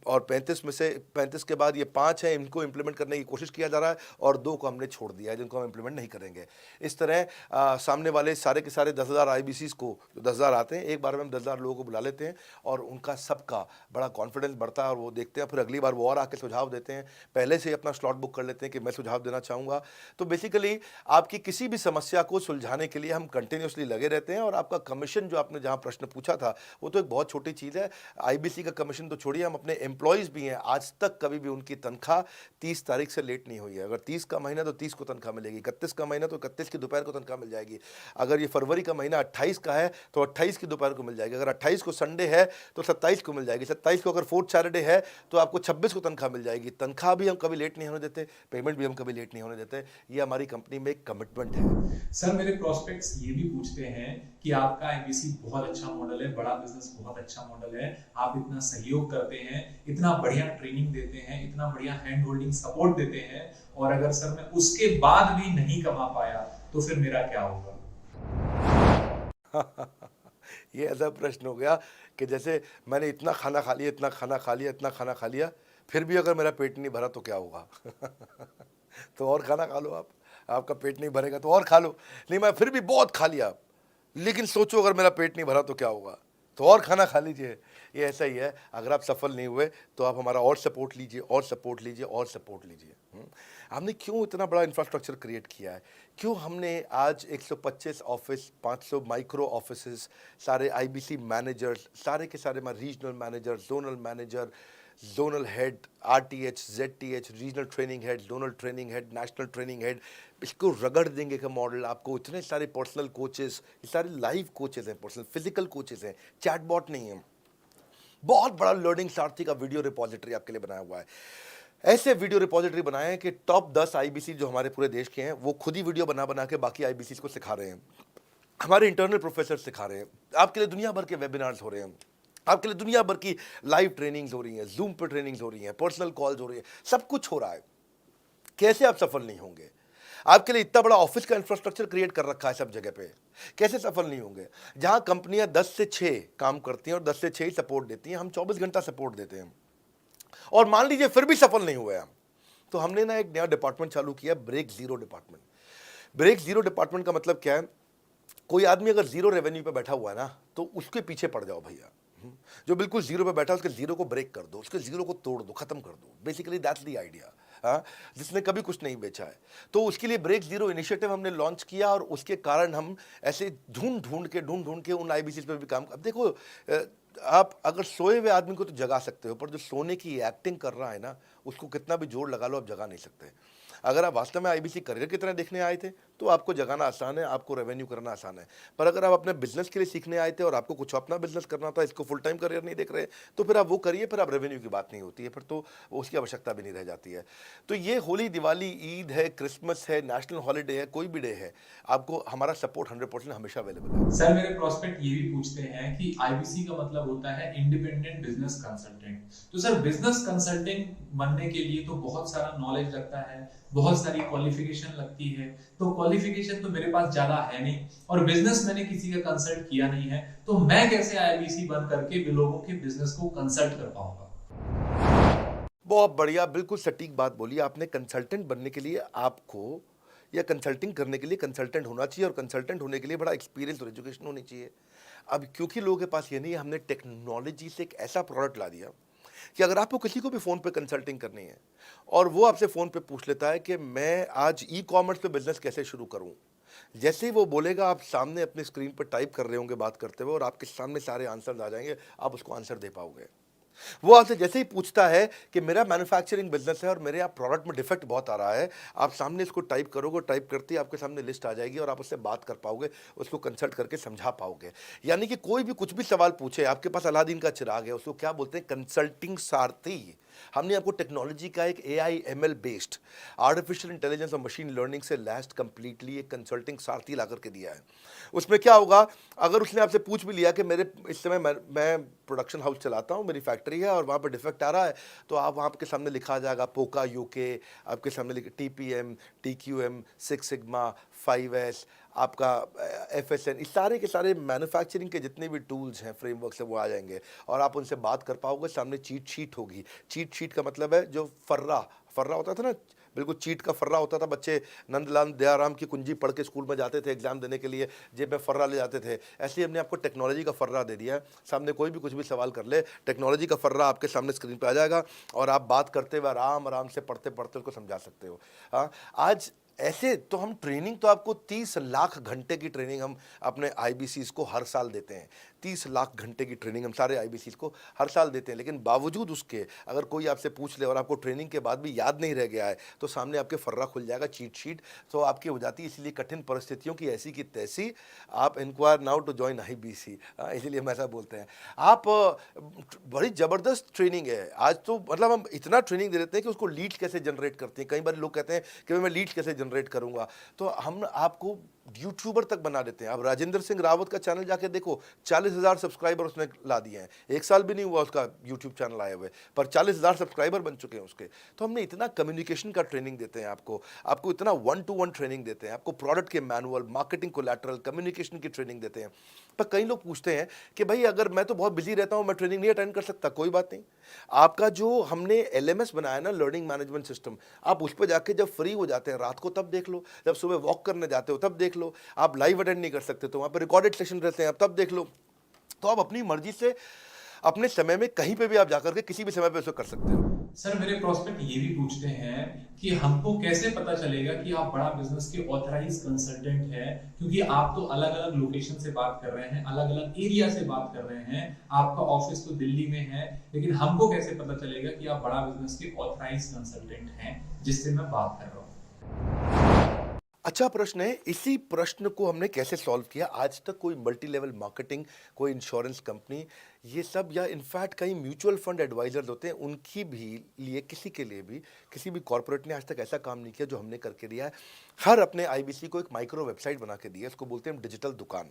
और 35 में से 35 के बाद ये 5 हैं, इनको इंप्लीमेंट करने की कोशिश किया जा रहा है, और 2 को हमने छोड़ दिया है जिनको हम इंप्लीमेंट नहीं करेंगे। इस तरह सामने वाले सारे के सारे 10,000 आईबीसी को, 10,000 आते हैं, एक बार में हम 10,000 लोगों को बुला लेते हैं और उनका सबका बड़ा कॉन्फिडेंस बढ़ता है और वो देखते हैं, फिर अगली बार वो और आके सुझाव देते हैं। पहले से ही अपना स्लॉट बुक कर लेते हैं कि मैं सुझाव देना चाहूँगा। तो बेसिकली आपकी किसी भी समस्या को सुलझाने के लिए हम कंटिन्यूसली लगे रहते हैं। और आपका कमीशन, जो आपने जहाँ प्रश्न पूछा था, वो तो एक बहुत छोटी चीज़ है। आईबीसी का कमीशन तो छोड़िए, हम अपने एम्प्लॉयज़ भी हैं, आज तक कभी भी उनकी तनख्वाह 30 तारीख से लेट नहीं हुई है। अगर 30 का महीना तो 30 को तनख्वाह मिलेगी, 31 का महीना तो 31 की दोपहर को तनख्वाह मिल जाएगी। अगर ये फरवरी का महीना 28 का है तो 28 की दोपहर को मिल जाएगी। अगर 28 को संडे है तो 27 को मिल जाएगी। 27 को अगर फोर्थ सैटरडे है तो आपको 26 को तनख्वाह मिल जाएगी। तनख्वाह भी हम कभी लेट नहीं होने देते, पेमेंट भी हम कभी लेट नहीं होने देते। ये हमारी कंपनी में एक कमिटमेंट है। सर, मेरे प्रोस्पेक्ट्स ये भी पूछते हैं कि आपका आईबीसी बहुत अच्छा मॉडल है, बड़ा बिजनेस बहुत अच्छा मॉडल है, आप इतना सहयोग करते हैं, इतना बढ़िया ट्रेनिंग देते हैं, इतना बढ़िया हैंड होल्डिंग सपोर्ट देते हैं, और अगर सर मैं उसके बाद भी नहीं कमा पाया तो फिर मेरा क्या होगा? ये ऐसा प्रश्न हो गया कि जैसे मैंने इतना खाना खा लिया, इतना खाना खा लिया, इतना खाना खा लिया, फिर भी अगर मेरा पेट नहीं भरा तो क्या होगा? तो और खाना खा लो आप, आपका पेट नहीं भरेगा तो और खा लो। नहीं, मैं फिर भी बहुत खा लिया, लेकिन सोचो अगर मेरा पेट नहीं भरा तो क्या होगा? तो और खाना खा लीजिए। ये ऐसा ही है, अगर आप सफल नहीं हुए तो आप हमारा और सपोर्ट लीजिए और सपोर्ट लीजिए और सपोर्ट लीजिए। हमने क्यों इतना बड़ा इंफ्रास्ट्रक्चर क्रिएट किया है, क्यों हमने आज 125 ऑफिस, 500 माइक्रो ऑफिसेस, सारे आईबीसी मैनेजर्स, सारे के सारे regional manager, zonal manager, zonal head, RTH, ZTH, regional training head, zonal training head, national training head, इसको रगड़ देंगे का मॉडल आपको। इतने सारे पर्सनल कोचेस, ये सारे लाइव कोचेस हैं, पर्सनल फिजिकल कोचेस हैं, चैटबॉट नहीं है। बहुत बड़ा लर्निंग सारथी का वीडियो रिपोजिटरी आपके लिए बनाया हुआ है। ऐसे वीडियो रिपोजिटरी बनाए हैं कि टॉप 10 आईबीसी जो हमारे पूरे देश के हैं वो खुद ही वीडियो बना बना के बाकी आईबीसी को सिखा रहे हैं। हमारे इंटरनल प्रोफेसर सिखा रहे हैं, आपके लिए दुनिया भर के वेबिनार्स हो रहे हैं, आपके लिए दुनिया भर की लाइव ट्रेनिंग्स हो रही हैं, जूम पर ट्रेनिंग्स हो रही हैं, पर्सनल कॉल्स हो रही है, सब कुछ हो रहा है। कैसे आप सफल नहीं होंगे? आपके लिए इतना बड़ा ऑफिस का इंफ्रास्ट्रक्चर क्रिएट कर रखा है सब जगह पे, कैसे सफल नहीं होंगे? जहां कंपनियां 10 से 6 काम करती हैं और 10 से 6 ही सपोर्ट देती हैं, हम 24 घंटा सपोर्ट देते हैं और मान लीजिए फिर भी सफल नहीं हुए हम, तो हमने ना एक नया डिपार्टमेंट चालू किया, break zero department. Break zero department का मतलब क्या है? कोई आदमी अगर जीरो रेवेन्यू पे बैठा हुआ है ना, तो उसके पीछे पड़ जाओ भैया। जो बिल्कुल जीरो पे बैठा है उसके जीरो को ब्रेक कर दो, उसके जीरो को तोड़ दो, खत्म कर दो। Basically that's the idea. हाँ, जिसने कभी कुछ नहीं बेचा है, तो उसके लिए ब्रेक जीरो इनिशिएटिव हमने लॉन्च किया और उसके कारण हम ऐसे ढूंढ ढूंढ के उन आईबीसी पे भी काम। अब देखो, आप अगर सोए हुए आदमी को तो जगा सकते हो, पर जो सोने की एक्टिंग कर रहा है ना, उसको कितना भी जोर लगा लो आप जगा नहीं सकते। अगर आप वास्तव में आईबीसी करियर की तरह देखने आए थे तो आपको जगाना आसान है, आपको रेवेन्यू करना आसान है। पर अगर आप अपने बिजनेस के लिए सीखने आए थे और आपको कुछ अपना बिजनेस करना था, इसको फुल टाइम करियर नहीं देख रहे, तो फिर आप वो करिए, फिर आप रेवेन्यू की बात नहीं होती है, फिर तो उसकी आवश्यकता भी नहीं रह जाती है। तो ये होली, दिवाली, ईद है, क्रिसमस है, नेशनल हॉलीडे है, कोई भी डे है, आपको हमारा सपोर्ट 100% हमेशा अवेलेबल है। सर, मेरे प्रोस्पेक्ट ये भी पूछते हैं कि आईबीसी का मतलब होता है इंडिपेंडेंट बिजनेस कंसल्टेंट। तो सर, बिजनेस कंसल्टेंट बनने के लिए तो बहुत सारा नॉलेज लगता है, बहुत सारी क्वालिफिकेशन लगती है। तो क्वालिफिकेशन तो मेरे पास ज्यादा है नहीं और बिजनेस मैंने किसी का कंसल्ट किया नहीं है, तो मैं कैसे आईबीसी बन करके लोगों के बिजनेस को कंसल्ट कर पाऊंगा? बहुत बढ़िया, बिल्कुल सटीक बात बोली आपने। कंसल्टेंट बनने के लिए आपको या कंसल्टिंग करने के लिए कंसल्टेंट होना चाहिए और कंसल्टेंट होने के लिए बड़ा एक्सपीरियंस और एजुकेशन होनी चाहिए। अब क्योंकि लोगों के पास ये नहीं है, हमने टेक्नोलॉजी से एक ऐसा प्रोडक्ट ला दिया कि अगर आपको किसी को भी फ़ोन पे कंसल्टिंग करनी है और वो आपसे फ़ोन पे पूछ लेता है कि मैं आज ई कॉमर्स पे बिजनेस कैसे शुरू करूं, जैसे ही वो बोलेगा, आप सामने अपने स्क्रीन पर टाइप कर रहे होंगे बात करते हुए और आपके सामने सारे आंसर आ जाएंगे, आप उसको आंसर दे पाओगे। वो आपसे जैसे ही पूछता है कि मेरा मैन्युफैक्चरिंग बिजनेस है और मेरे आप प्रोडक्ट में डिफेक्ट बहुत आ रहा है, आप सामने इसको टाइप करोगे, टाइप करते ही आपके सामने लिस्ट आ जाएगी और आप उससे बात कर पाओगे, उसको कंसल्ट करके समझा पाओगे। यानी कि कोई भी कुछ भी सवाल पूछे, आपके पास अलादीन का चिराग है, उसको क्या बोलते हैं? कंसल्टिंग सारथी। हमने आपको टेक्नोलॉजी का एक AI ML based, artificial intelligence और मशीन लर्निंग से लैस्ड कंप्लीटली एक कंसल्टिंग सारथी ला करके दिया है। उसमें क्या होगा, अगर उसने आपसे पूछ भी लिया कि मेरे इस समय मैं प्रोडक्शन हाउस चलाता हूँ, मेरी फैक्ट्री है और वहाँ पर डिफेक्ट आ रहा है, तो आप वहाँ के सामने लिखा आ जाएगा पोका यूके, आपके सामने TPM, TQM, 6 सिग्मा, 5S, आपका FSN, इस सारे के सारे मैन्युफैक्चरिंग के जितने भी टूल्स हैं, फ्रेमवर्क से, वो आ जाएंगे और आप उनसे बात कर पाओगे। सामने चीट शीट होगी। चीट शीट का मतलब है जो फर्रा होता था ना, बिल्कुल चीट का फर्रा होता था। बच्चे नंदलाल दयाराम की कुंजी पढ़ के स्कूल में जाते थे एग्जाम देने के लिए, जेब में फर्रा ले जाते थे। ऐसे ही हमने आपको टेक्नोलॉजी का फर्रा दे दिया है। सामने कोई भी कुछ भी सवाल कर ले, टेक्नोलॉजी का फर्रा आपके सामने स्क्रीन पे आ जाएगा और आप बात करते हुए आराम से पढ़ते पढ़ते उसको समझा सकते हो। हाँ, आज ऐसे तो हम ट्रेनिंग तो आपको 30 लाख घंटे की ट्रेनिंग हम अपने आईबीसीज को हर साल देते हैं। 30 लाख घंटे की ट्रेनिंग हम सारे आईबीसीज को हर साल देते हैं। लेकिन बावजूद उसके अगर कोई आपसे पूछ ले और आपको ट्रेनिंग के बाद भी याद नहीं रह गया है, तो सामने आपके फर्रा खुल जाएगा, चीट शीट तो आपकी हो जाती है। इसलिए कठिन परिस्थितियों की ऐसी की तैसी, आप inquire now to join IBC, इसीलिए हम ऐसा बोलते हैं। आप बड़ी ज़बरदस्त ट्रेनिंग है आज तो, मतलब हम इतना ट्रेनिंग दे देते हैं कि उसको लीड्स कैसे जनरेट करते हैं। कई बार लोग कहते हैं कि मैं लीड्स कैसे जनरेट करूंगा, तो हम आपको यूट्यूबर तक बना देते हैं। अब राजेंद्र सिंह रावत का चैनल जाके देखो, 40,000 सब्सक्राइबर उसने ला दिए हैं। 1 साल भी नहीं हुआ उसका यूट्यूब चैनल आए हुए, पर 40,000 सब्सक्राइबर बन चुके हैं उसके। तो हमने इतना कम्युनिकेशन का ट्रेनिंग देते हैं आपको इतना 1-to-1 ट्रेनिंग देते हैं, आपको प्रोडक्ट के मैनुअल, मार्केटिंग कोलैटरल, कम्युनिकेशन की ट्रेनिंग देते हैं। पर कई लोग पूछते हैं कि भाई अगर मैं तो बहुत बिजी रहता हूँ, मैं ट्रेनिंग नहीं अटेंड कर सकता। कोई बात नहीं, आपका जो हमने LMS बनाया ना, लर्निंग मैनेजमेंट सिस्टम, आप उस पर जाके जब फ्री हो जाते हैं रात को तब देख लो, जब सुबह वॉक करने जाते हो तब देख लो। आप लाइव अटेंड नहीं कर सकते तो वहाँ पर रिकॉर्डेड सेशन रहते हैं, आप तब देख लो। तो आप अपनी मर्जी से अपने समय में कहीं पे भी आप जाकर के किसी भी समय पे उसको कर सकते हो। सर मेरे प्रोस्पेक्ट ये भी पूछते हैं कि हमको कैसे पता चलेगा कि आप बड़ा बिजनेस के ऑथराइज कंसल्टेंट हैं, क्योंकि आप तो अलग अलग लोकेशन से बात कर रहे हैं, अलग अलग एरिया से बात कर रहे हैं, आपका ऑफिस तो दिल्ली में है, लेकिन हमको कैसे पता चलेगा कि आप बड़ा बिजनेस के ऑथराइज कंसल्टेंट हैं जिससे मैं बात कर रहा हूँ? अच्छा प्रश्न है। इसी प्रश्न को हमने कैसे सॉल्व किया, आज तक कोई मल्टी लेवल मार्केटिंग, कोई इंश्योरेंस कंपनी, ये सब, या इनफैक्ट कई म्यूचुअल फंड एडवाइजर्स होते हैं, उनकी भी लिए, किसी के लिए भी, किसी भी कॉर्पोरेट ने आज तक ऐसा काम नहीं किया जो हमने करके दिया है। हर अपने आईबीसी को एक माइक्रो वेबसाइट बना के दी है, इसको बोलते हैं डिजिटल दुकान।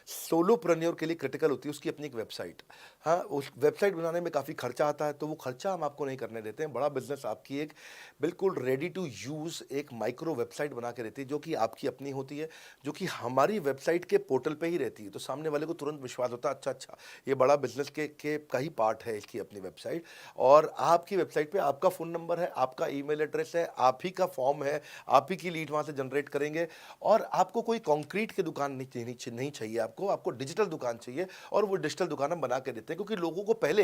सोलोप्रेन्योर के लिए क्रिटिकल होती है उसकी अपनी एक वेबसाइट। हाँ, उस वेबसाइट बनाने में काफ़ी खर्चा आता है, तो वो खर्चा हम आपको नहीं करने देते हैं। बड़ा बिजनेस आपकी एक बिल्कुल रेडी टू यूज़ एक माइक्रो वेबसाइट बना के रहती है, जो कि आपकी अपनी होती है, जो कि हमारी वेबसाइट के पोर्टल पे ही रहती है। तो सामने वाले को तुरंत विश्वास होता है, अच्छा अच्छा ये बड़ा बिजनेस के का ही पार्ट है इसकी अपनी वेबसाइट। और आपकी वेबसाइट पे आपका फ़ोन नंबर है, आपका ईमेल एड्रेस है, आप ही का फॉर्म है, आप ही की लीड वहाँ से जनरेट करेंगे। और आपको कोई कंक्रीट की दुकान नहीं चाहिए, आपको डिजिटल दुकान चाहिए। और वो डिजिटल दुकान हम बना के देते हैं, क्योंकि लोगों को पहले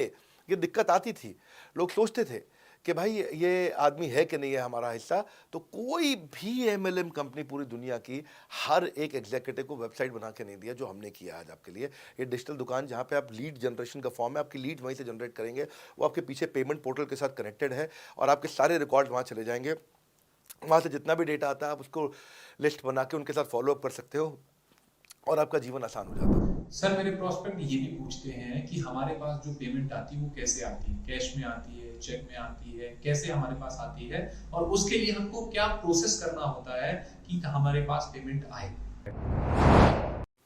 ये दिक्कत आती थी। लोग सोचते थे कि भाई ये आदमी है कि नहीं है हमारा हिस्सा। तो कोई भी एमएलएम कंपनी पूरी दुनिया की हर एक एग्जीक्यूटिव को वेबसाइट बना के नहीं दिया जो हमने किया आज आपके लिए। ये डिजिटल दुकान जहाँ पे आप लीड जनरेशन का फॉर्म है, आपकी लीड वहीं से जनरेट करेंगे, वो आपके पीछे पेमेंट पोर्टल के साथ कनेक्टेड है, और आपके सारे रिकॉर्ड वहाँ चले जाएंगे। वहाँ से जितना भी डेटा आता है आप उसको लिस्ट बना के उनके साथ फॉलोअप कर सकते हो, और आपका जीवन आसान हो जाता है। सर मेरे प्रोस्पेक्ट ये भी पूछते हैं कि हमारे पास जो पेमेंट आती है वो कैसे आती है, कैश में आती है, चेक में आती है, कैसे हमारे पास आती है, और उसके लिए हमको क्या प्रोसेस करना होता है कि हमारे पास पेमेंट आए?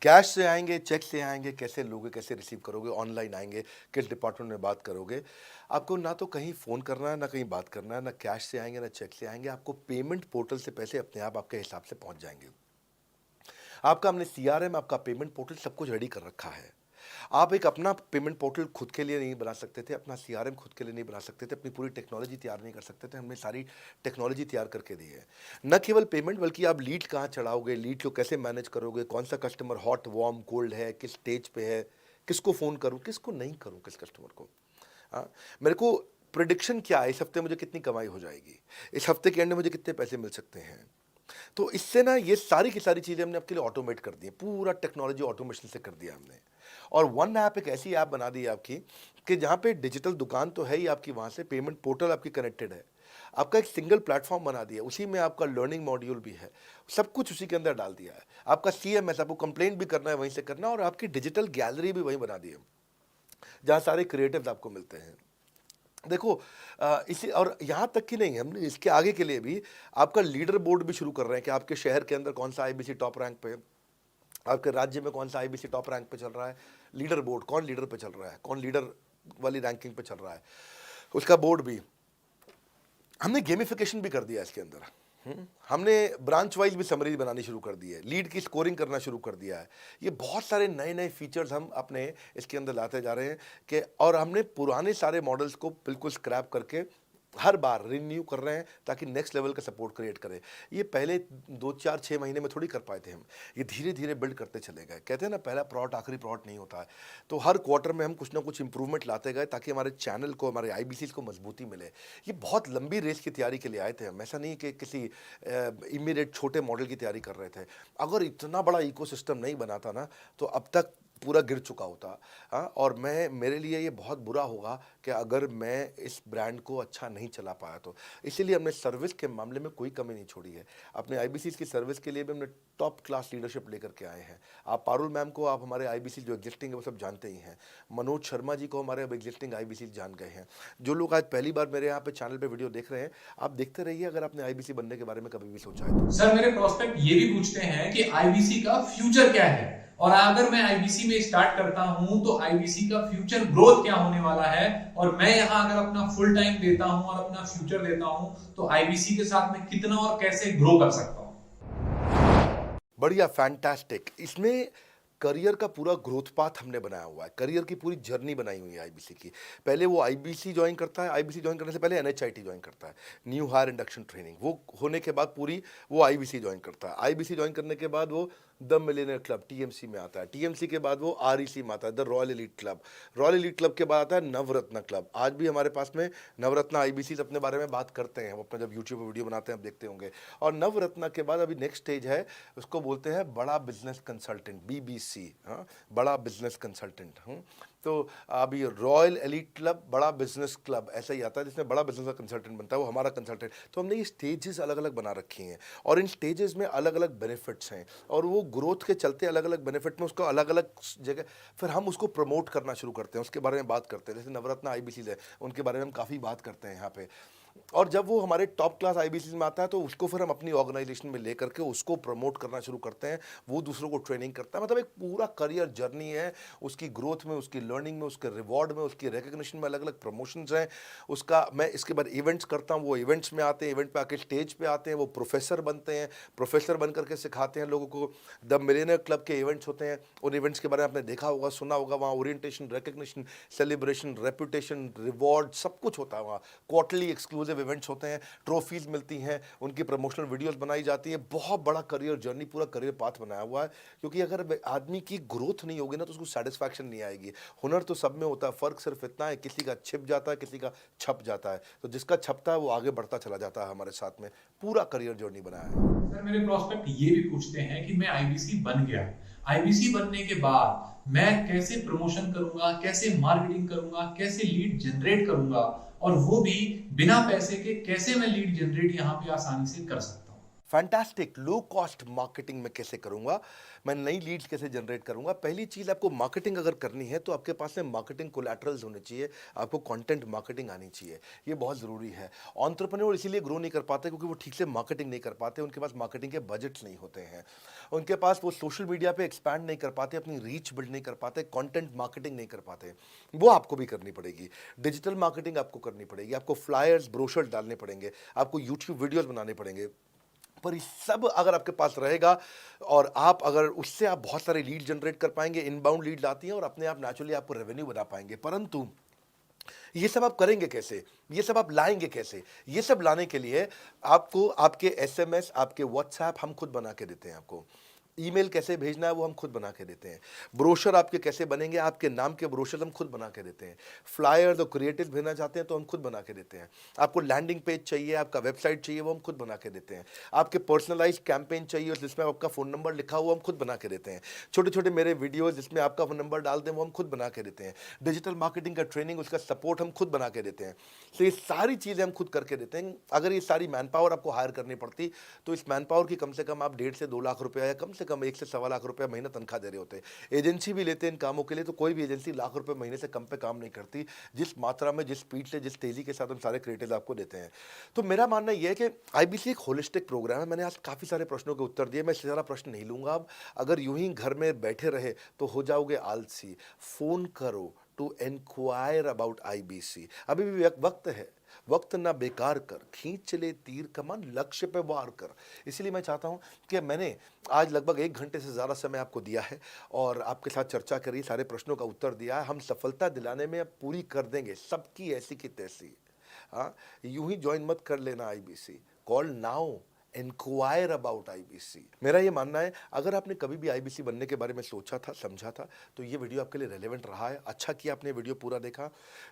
कैश से आएंगे, चेक से आएंगे, कैसे लोगे, कैसे रिसीव करोगे, ऑनलाइन आएंगे, किस डिपार्टमेंट में बात करोगे। आपको ना तो कहीं फ़ोन करना है, ना कहीं बात करना है, ना कैश से आएंगे, ना चेक से आएंगे। आपको पेमेंट पोर्टल से पैसे अपने आप आपके हिसाब से पहुंच जाएंगे। आपका हमने सीआरएम, आपका पेमेंट पोर्टल सब कुछ रेडी कर रखा है। आप एक अपना पेमेंट पोर्टल खुद के लिए नहीं बना सकते थे, अपना सीआरएम खुद के लिए नहीं बना सकते थे, अपनी पूरी टेक्नोलॉजी तैयार नहीं कर सकते थे। हमने सारी टेक्नोलॉजी तैयार करके दी है। न केवल पेमेंट, बल्कि आप लीड कहाँ चढ़ाओगे, लीड को कैसे मैनेज करोगे, कौन सा कस्टमर हॉट, वार्म, कोल्ड है, किस स्टेज पे है, किसको फ़ोन करूँ, किसको नहीं करूँ, किस कस्टमर को। हाँ, मेरे को प्रिडिक्शन क्या है, इस हफ्ते मुझे कितनी कमाई हो जाएगी, इस हफ्ते के एंड में मुझे कितने पैसे मिल सकते हैं। तो इससे ना ये सारी की सारी चीज़ें हमने आपके लिए ऑटोमेट कर दी है, पूरा टेक्नोलॉजी ऑटोमेशन से कर दिया हमने। और वन ऐप एक ऐसी ऐप बना दी है आपकी कि जहाँ पे डिजिटल दुकान तो है ही आपकी, वहाँ से पेमेंट पोर्टल आपकी कनेक्टेड है, आपका एक सिंगल प्लेटफॉर्म बना दिया, उसी में आपका लर्निंग मॉड्यूल भी है, सब कुछ उसी के अंदर डाल दिया है। आपका सीएमएस, आपको कंप्लेंट भी करना है वहीं से करना, और आपकी डिजिटल गैलरी भी वहीं बना दी है, जहाँ सारे क्रिएटिव्स आपको मिलते हैं। देखो इसी, और यहाँ तक कि नहीं, हमने इसके आगे के लिए भी आपका लीडर बोर्ड भी शुरू कर रहे हैं कि आपके शहर के अंदर कौन सा आईबीसी टॉप रैंक पे, आपके राज्य में कौन सा आईबीसी टॉप रैंक पे चल रहा है, लीडर बोर्ड कौन लीडर पे चल रहा है, कौन लीडर वाली रैंकिंग पे चल रहा है, उसका बोर्ड भी। हमने गेमिफिकेशन भी कर दिया इसके अंदर। हमने ब्रांच वाइज भी समरी बनानी शुरू कर दी है, लीड की स्कोरिंग करना शुरू कर दिया है। ये बहुत सारे नए नए फीचर्स हम अपने इसके अंदर लाते जा रहे हैं कि, और हमने पुराने सारे मॉडल्स को बिल्कुल स्क्रैप करके हर बार रिन्यू कर रहे हैं, ताकि नेक्स्ट लेवल का सपोर्ट क्रिएट करें। ये पहले 2 4 6 महीने में थोड़ी कर पाए थे हम, ये धीरे धीरे बिल्ड करते चले गए। कहते हैं ना, पहला प्रोडक्ट आखिरी प्रोडक्ट नहीं होता है। तो हर क्वार्टर में हम कुछ ना कुछ इंप्रूवमेंट लाते गए, ताकि हमारे चैनल को, हमारे आईबीसी को मजबूती मिले। ये बहुत लंबी रेस की तैयारी के लिए आए थे हम, ऐसा नहीं कि किसी इमीडिएट छोटे मॉडल की तैयारी कर रहे थे। अगर इतना बड़ा इकोसिस्टम नहीं बनाता ना, तो अब तक पूरा गिर चुका होता। हाँ, और मेरे लिए ये बहुत बुरा होगा कि अगर मैं इस ब्रांड को अच्छा नहीं चला पाया तो। इसीलिए हमने सर्विस के मामले में कोई कमी नहीं छोड़ी है। अपने आईबीसी की सर्विस के लिए भी हमने टॉप क्लास लीडरशिप लेकर के आए हैं। आप पारुल मैम को, आप हमारे आईबीसी जो एग्जिस्टिंग है वो सब जानते ही हैं। मनोज शर्मा जी को हमारे अब एग्जिस्टिंग आईबीसी जान गए हैं। जो लोग आज पहली बार मेरे यहाँ पे चैनल पे वीडियो देख रहे हैं, आप देखते रहिए, अगर आपने आईबीसी बनने के बारे में कभी भी सोचा है तो। सर मेरे प्रोस्पेक्ट ये भी पूछते हैं कि आईबीसी का फ्यूचर क्या है, और अगर मैं आईबीसी में स्टार्ट करता हूं तो आईबीसी का फ्यूचर ग्रोथ क्या होने वाला है, और मैं यहां अगर अपना फुल टाइम देता हूं और अपना फ्यूचर देता हूं तो आईबीसी के साथ में कितना और कैसे ग्रो कर सकता हूं। बढ़िया, फैंटास्टिक। इसमें करियर का पूरा ग्रोथ पाथ हमने बनाया हुआ है, करियर की पूरी जर्नी बनाई हुई है आईबीसी की। पहले वो आईबीसी जॉइन करता है, आईबीसी जॉइन करने से पहले एनएचआईटी जॉइन करता है, न्यू हायर इंडक्शन ट्रेनिंग। वो होने के बाद पूरी वो आईबीसी जॉइन करता है, आईबीसी जॉइन करने के बाद वो द मिलियनेयर क्लब टीएमसी में आता है, टीएमसी के बाद वो आरईसी में आता है, the royal elite club, royal elite club के बाद आता है नवरत्न क्लब। आज भी हमारे पास में नवरत्न आईबीसी अपने बारे में बात करते हैं, हम अपना जब यूट्यूब पर वीडियो बनाते हैं आप देखते होंगे। और नवरत्न के बाद अभी नेक्स्ट स्टेज है, उसको बोलते हैं बड़ा बिजनेस कंसल्टेंट, बीबीसी, हाँ, बड़ा बिजनेस कंसल्टेंट। तो अभी रॉयल एलीट क्लब, बड़ा बिजनेस क्लब, ऐसा ही आता है जिसमें बड़ा बिजनेस का कंसल्टेंट बनता है, वो हमारा कंसल्टेंट। तो हमने ये स्टेजेस अलग अलग बना रखी हैं और इन स्टेजेस में अलग अलग बेनिफिट्स हैं और वो ग्रोथ के चलते अलग अलग बेनिफिट में उसको अलग अलग जगह फिर हम उसको प्रमोट करना शुरू करते हैं, उसके बारे में बात करते हैं। जैसे नवरत्न आईबीसी है, उनके बारे में हम काफ़ी बात करते हैं यहाँ पे। और जब वो हमारे टॉप क्लास आईबीसी में आता है तो उसको फिर हम अपनी ऑर्गेनाइजेशन में लेकर के उसको प्रमोट करना शुरू करते हैं, वो दूसरों को ट्रेनिंग करता है। मतलब एक पूरा करियर जर्नी है, उसकी ग्रोथ में, उसकी लर्निंग में, उसके रिवॉर्ड में, उसकी रिकग्निशन में अलग अलग प्रमोशंस हैं उसका। मैं इसके बाद इवेंट्स करता हूँ, वो इवेंट्स में आते हैं, इवेंट पे आके स्टेज पे आते हैं, वो प्रोफेसर बनते हैं, प्रोफेसर बन करके सिखाते हैं लोगों को। द मिलियनेयर क्लब के इवेंट्स होते हैं, उन इवेंट्स के बारे में आपने देखा होगा, सुना होगा। वहाँ orientation, recognition, celebration, reputation, reward, सब कुछ होता है वहाँ। क्वार्टरली एक्सक्लूसिव इवेंट्स होते हैं, ट्रॉफीज मिलती हैं, उनकी प्रमोशनल वीडियोस बनाई जाती है। बहुत बड़ा करियर जर्नी, पूरा करियर पाथ बनाया हुआ है। क्योंकि अगर आदमी की ग्रोथ नहीं होगी ना तो उसको सेटिस्फैक्शन नहीं आएगी। हुनर तो सब में होता है, फर्क सिर्फ इतना है किसी का छिप जाता है, किसी का छप जाता है। तो जिसका छपता है वो आगे बढ़ता चला जाता है हमारे साथ में। पूरा करियर जर्नी बनाया है। सर मेरे प्रोस्पेक्ट ये भी पूछते हैं कि मैं आईबीसी बन गया, आईबीसी बनने के बाद मैं कैसे प्रमोशन करूंगा, कैसे मार्केटिंग करूंगा, कैसे लीड जनरेट करूंगा, और वो भी बिना पैसे के कैसे मैं लीड जनरेट यहाँ पे आसानी से कर सकता हूँ। फैंटास्टिक। लो कॉस्ट मार्केटिंग में कैसे करूंगा, मैं नई लीड्स कैसे जनरेट करूंगा। पहली चीज़, आपको मार्केटिंग अगर करनी है तो आपके पास में मार्केटिंग कोलैटरल्स होने चाहिए, आपको कंटेंट मार्केटिंग आनी चाहिए, ये बहुत ज़रूरी है। एंटरप्रेन्योर इसीलिए ग्रो नहीं कर पाते क्योंकि वो ठीक से मार्केटिंग नहीं कर पाते, उनके पास मार्केटिंग के बजट्स नहीं होते हैं, उनके पास वो सोशल मीडिया पे एक्सपैंड नहीं कर पाते, अपनी रीच बिल्ड नहीं कर पाते, कंटेंट मार्केटिंग नहीं कर पाते। वो आपको भी करनी पड़ेगी। डिजिटल मार्केटिंग आपको करनी पड़ेगी, आपको फ्लायर्स, ब्रोशर्स डालने पड़ेंगे, आपको यूट्यूब वीडियोस बनाने पड़ेंगे। पर ये सब अगर आपके पास रहेगा और आप अगर उससे आप बहुत सारे लीड जनरेट कर पाएंगे, इनबाउंड लीड आती हैं और अपने आप नेचुरली आपको रेवेन्यू बना पाएंगे। परंतु ये सब आप करेंगे कैसे, ये सब आप लाएंगे कैसे? ये सब लाने के लिए आपको आपके एसएमएस, आपके व्हाट्सएप हम खुद बना के देते हैं। आपको ईमेल कैसे भेजना है वो हम खुद बना के देते हैं। ब्रोशर आपके कैसे बनेंगे, आपके नाम के ब्रोशर हम खुद बना के देते हैं। फ्लायर्स और क्रिएटिव भेजना चाहते हैं तो हम खुद बना के देते हैं। आपको लैंडिंग पेज चाहिए, आपका वेबसाइट चाहिए, वो हम खुद बना के देते हैं। आपके पर्सनलाइज कैंपेन चाहिए जिसमें आपका फ़ोन नंबर लिखा हुआ, हम खुद बना के देते हैं। छोटे छोटे मेरे वीडियोज़ जिसमें आपका फ़ोन नंबर डाल दें वो हम खुद बना के देते हैं। डिजिटल मार्केटिंग का ट्रेनिंग, उसका सपोर्ट हम खुद बना के देते हैं। तो ये सारी चीज़ें हम खुद करके देते हैं। अगर ये सारी मैन पावर आपको हायर करनी पड़ती तो इस मैन पावर की कम से कम आप 1.5 से 2 लाख रुपया या कम से कम 1 से सवा लाख रुपया महीना तनख्वाह दे रहे होते हैं। एजेंसी भी लेते हैं इन कामों के लिए, तो कोई भी एजेंसी लाख रुपए महीने से कम पे काम नहीं करती, जिस मात्रा में, जिस स्पीड से, जिस तेजी के साथ हम सारे क्रिएटिव आपको देते हैं। तो मेरा मानना यह है कि आईबीसी एक होलिस्टिक प्रोग्राम है। मैंने आज काफ़ी सारे प्रश्नों के उत्तर दिए, मैं इससे ज़्यादा प्रश्न नहीं लूँगा अब। अगर यूं ही घर में बैठे रहे तो हो जाओगे आलसी। फ़ोन करो टू एनक्वायर अबाउट आईबीसी। अभी भी वक्त है, वक्त ना बेकार कर, खींच चले तीर कमान, लक्ष्य पे वार कर। इसलिए मैं चाहता हूं कि मैंने आज लगभग 1 घंटे से ज़्यादा समय आपको दिया है और आपके साथ चर्चा करी, सारे प्रश्नों का उत्तर दिया है। हम सफलता दिलाने में अब पूरी कर देंगे सबकी, ऐसी की तैसी। हाँ, यूं ही ज्वाइन मत कर लेना IBC, call now, inquire about IBC. मेरा ये मानना है, अगर आपने कभी भी आईबीसी बनने के बारे में सोचा था, समझा था, तो ये वीडियो आपके लिए रेलेवेंट रहा है। अच्छा किया आपने वीडियो पूरा देखा।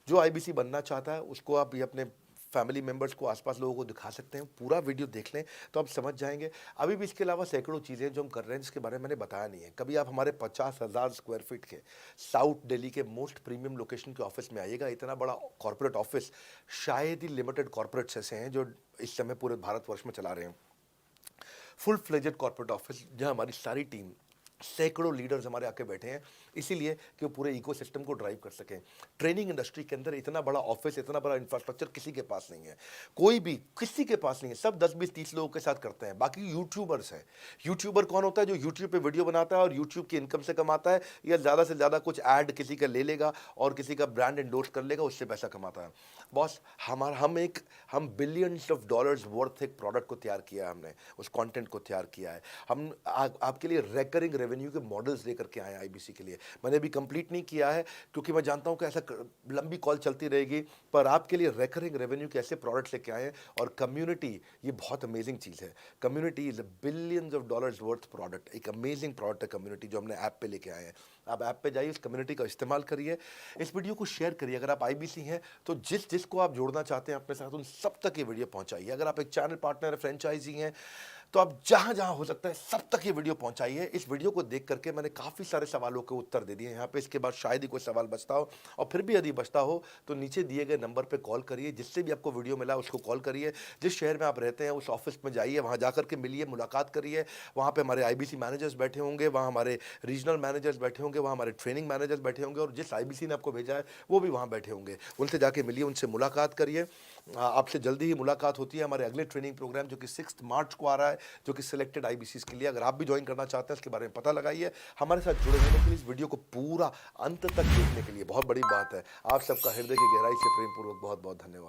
जो आईबीसी बनना चाहता है उसको आप ये अपने फैमिली मेम्बर्स को, आसपास लोगों को दिखा सकते हैं। पूरा वीडियो देख लें तो आप समझ जाएंगे। अभी भी इसके अलावा सैकड़ों चीज़ें जो हम कर रहे हैं जिसके बारे में मैंने बताया नहीं है। कभी आप हमारे 50,000 स्क्वायर फीट के साउथ दिल्ली के मोस्ट प्रीमियम लोकेशन के ऑफिस में आइएगा। इतना बड़ा कॉर्पोरेट ऑफिस शायद ही लिमिटेड कॉर्पोरेट्स ऐसे हैं जो इस समय पूरे भारतवर्ष में चला रहे हैं। फुल फ्लेजेड कॉर्पोरेट ऑफिस जहां हमारी सारी टीम, सैकड़ों लीडर्स हमारे आके बैठे हैं इसीलिए कि वो पूरे इकोसिस्टम को ड्राइव कर सकें। ट्रेनिंग इंडस्ट्री के अंदर इतना बड़ा ऑफिस, इतना बड़ा इंफ्रास्ट्रक्चर किसी के पास नहीं है, कोई भी किसी के पास नहीं है। सब 10-20-30 लोगों के साथ करते हैं। बाकी यूट्यूबर्स हैं। यूट्यूबर कौन होता है? जो यूट्यूब पे वीडियो बनाता है और यूट्यूब की इनकम से कमाता है, या ज़्यादा से ज़्यादा कुछ ऐड किसी का ले लेगा और किसी का ब्रांड एंडोर्स कर लेगा, उससे पैसा कमाता है। बॉस, हम बिलियंस ऑफ डॉलर्स वर्थ एक प्रोडक्ट को तैयार किया है हमने, उस कंटेंट को तैयार किया है। हम आपके लिए रेकरिंग रेवेन्यू के मॉडल्स लेकर के आए हैं आईबीसी के लिए। मैंने अभी कंप्लीट नहीं किया है क्योंकि मैं जानता हूं कि ऐसा लंबी कॉल चलती रहेगी, पर आपके लिए रेकरिंग रेवेन्यू के ऐसे प्रोडक्ट्स लेके आए हैं। और कम्युनिटी, ये बहुत अमेजिंग चीज़ है। Community is a billions of dollars worth product, एक अमेजिंग प्रोडक्ट है कम्युनिटी, जो हमने ऐप पे लेके आए हैं। आप ऐप पे जाइए, उस कम्युनिटी का इस्तेमाल करिए, इस वीडियो को शेयर करिए। अगर आप आईबीसी हैं तो जिसको आप जोड़ना चाहते हैं अपने साथ, उन सब तक ये वीडियो पहुंचाइए। अगर आप एक चैनल पार्टनर, फ्रेंचाइजी हैं, तो आप जहां जहां हो सकता है सब तक ये वीडियो पहुंचाइए। इस वीडियो को देख करके मैंने काफ़ी सारे सवालों के उत्तर दे दिए यहाँ पे। इसके बाद शायद ही कोई सवाल बचता हो, और फिर भी यदि बचता हो तो नीचे दिए गए नंबर पे कॉल करिए। जिससे भी आपको वीडियो मिला उसको कॉल करिए। जिस शहर में आप रहते हैं उस ऑफिस में जाइए, वहाँ जा करके मिलिए, मुलाकात करिए। वहाँ पे हमारे आईबीसी मैनेजर्स बैठे होंगे, वहाँ हमारे रीजनल मैनेजर्स बैठे होंगे, वहाँ हमारे ट्रेनिंग मैनेजर्स बैठे होंगे, और जिस आईबीसी ने आपको भेजा है वो भी वहाँ बैठे होंगे। उनसे जाके मिलिए, उनसे मुलाकात करिए। आपसे जल्दी ही मुलाकात होती है हमारे अगले ट्रेनिंग प्रोग्राम जो कि 6 मार्च को आ रहा है, जो कि सिलेक्टेड आईबीसीज के लिए। अगर आप भी ज्वाइन करना चाहते हैं, इसके बारे में पता लगाइए। हमारे साथ जुड़े रहने के लिए, इस वीडियो को पूरा अंत तक देखने के लिए बहुत बड़ी बात है। आप सबका हृदय की गहराई से प्रेम पूर्वक बहुत बहुत धन्यवाद।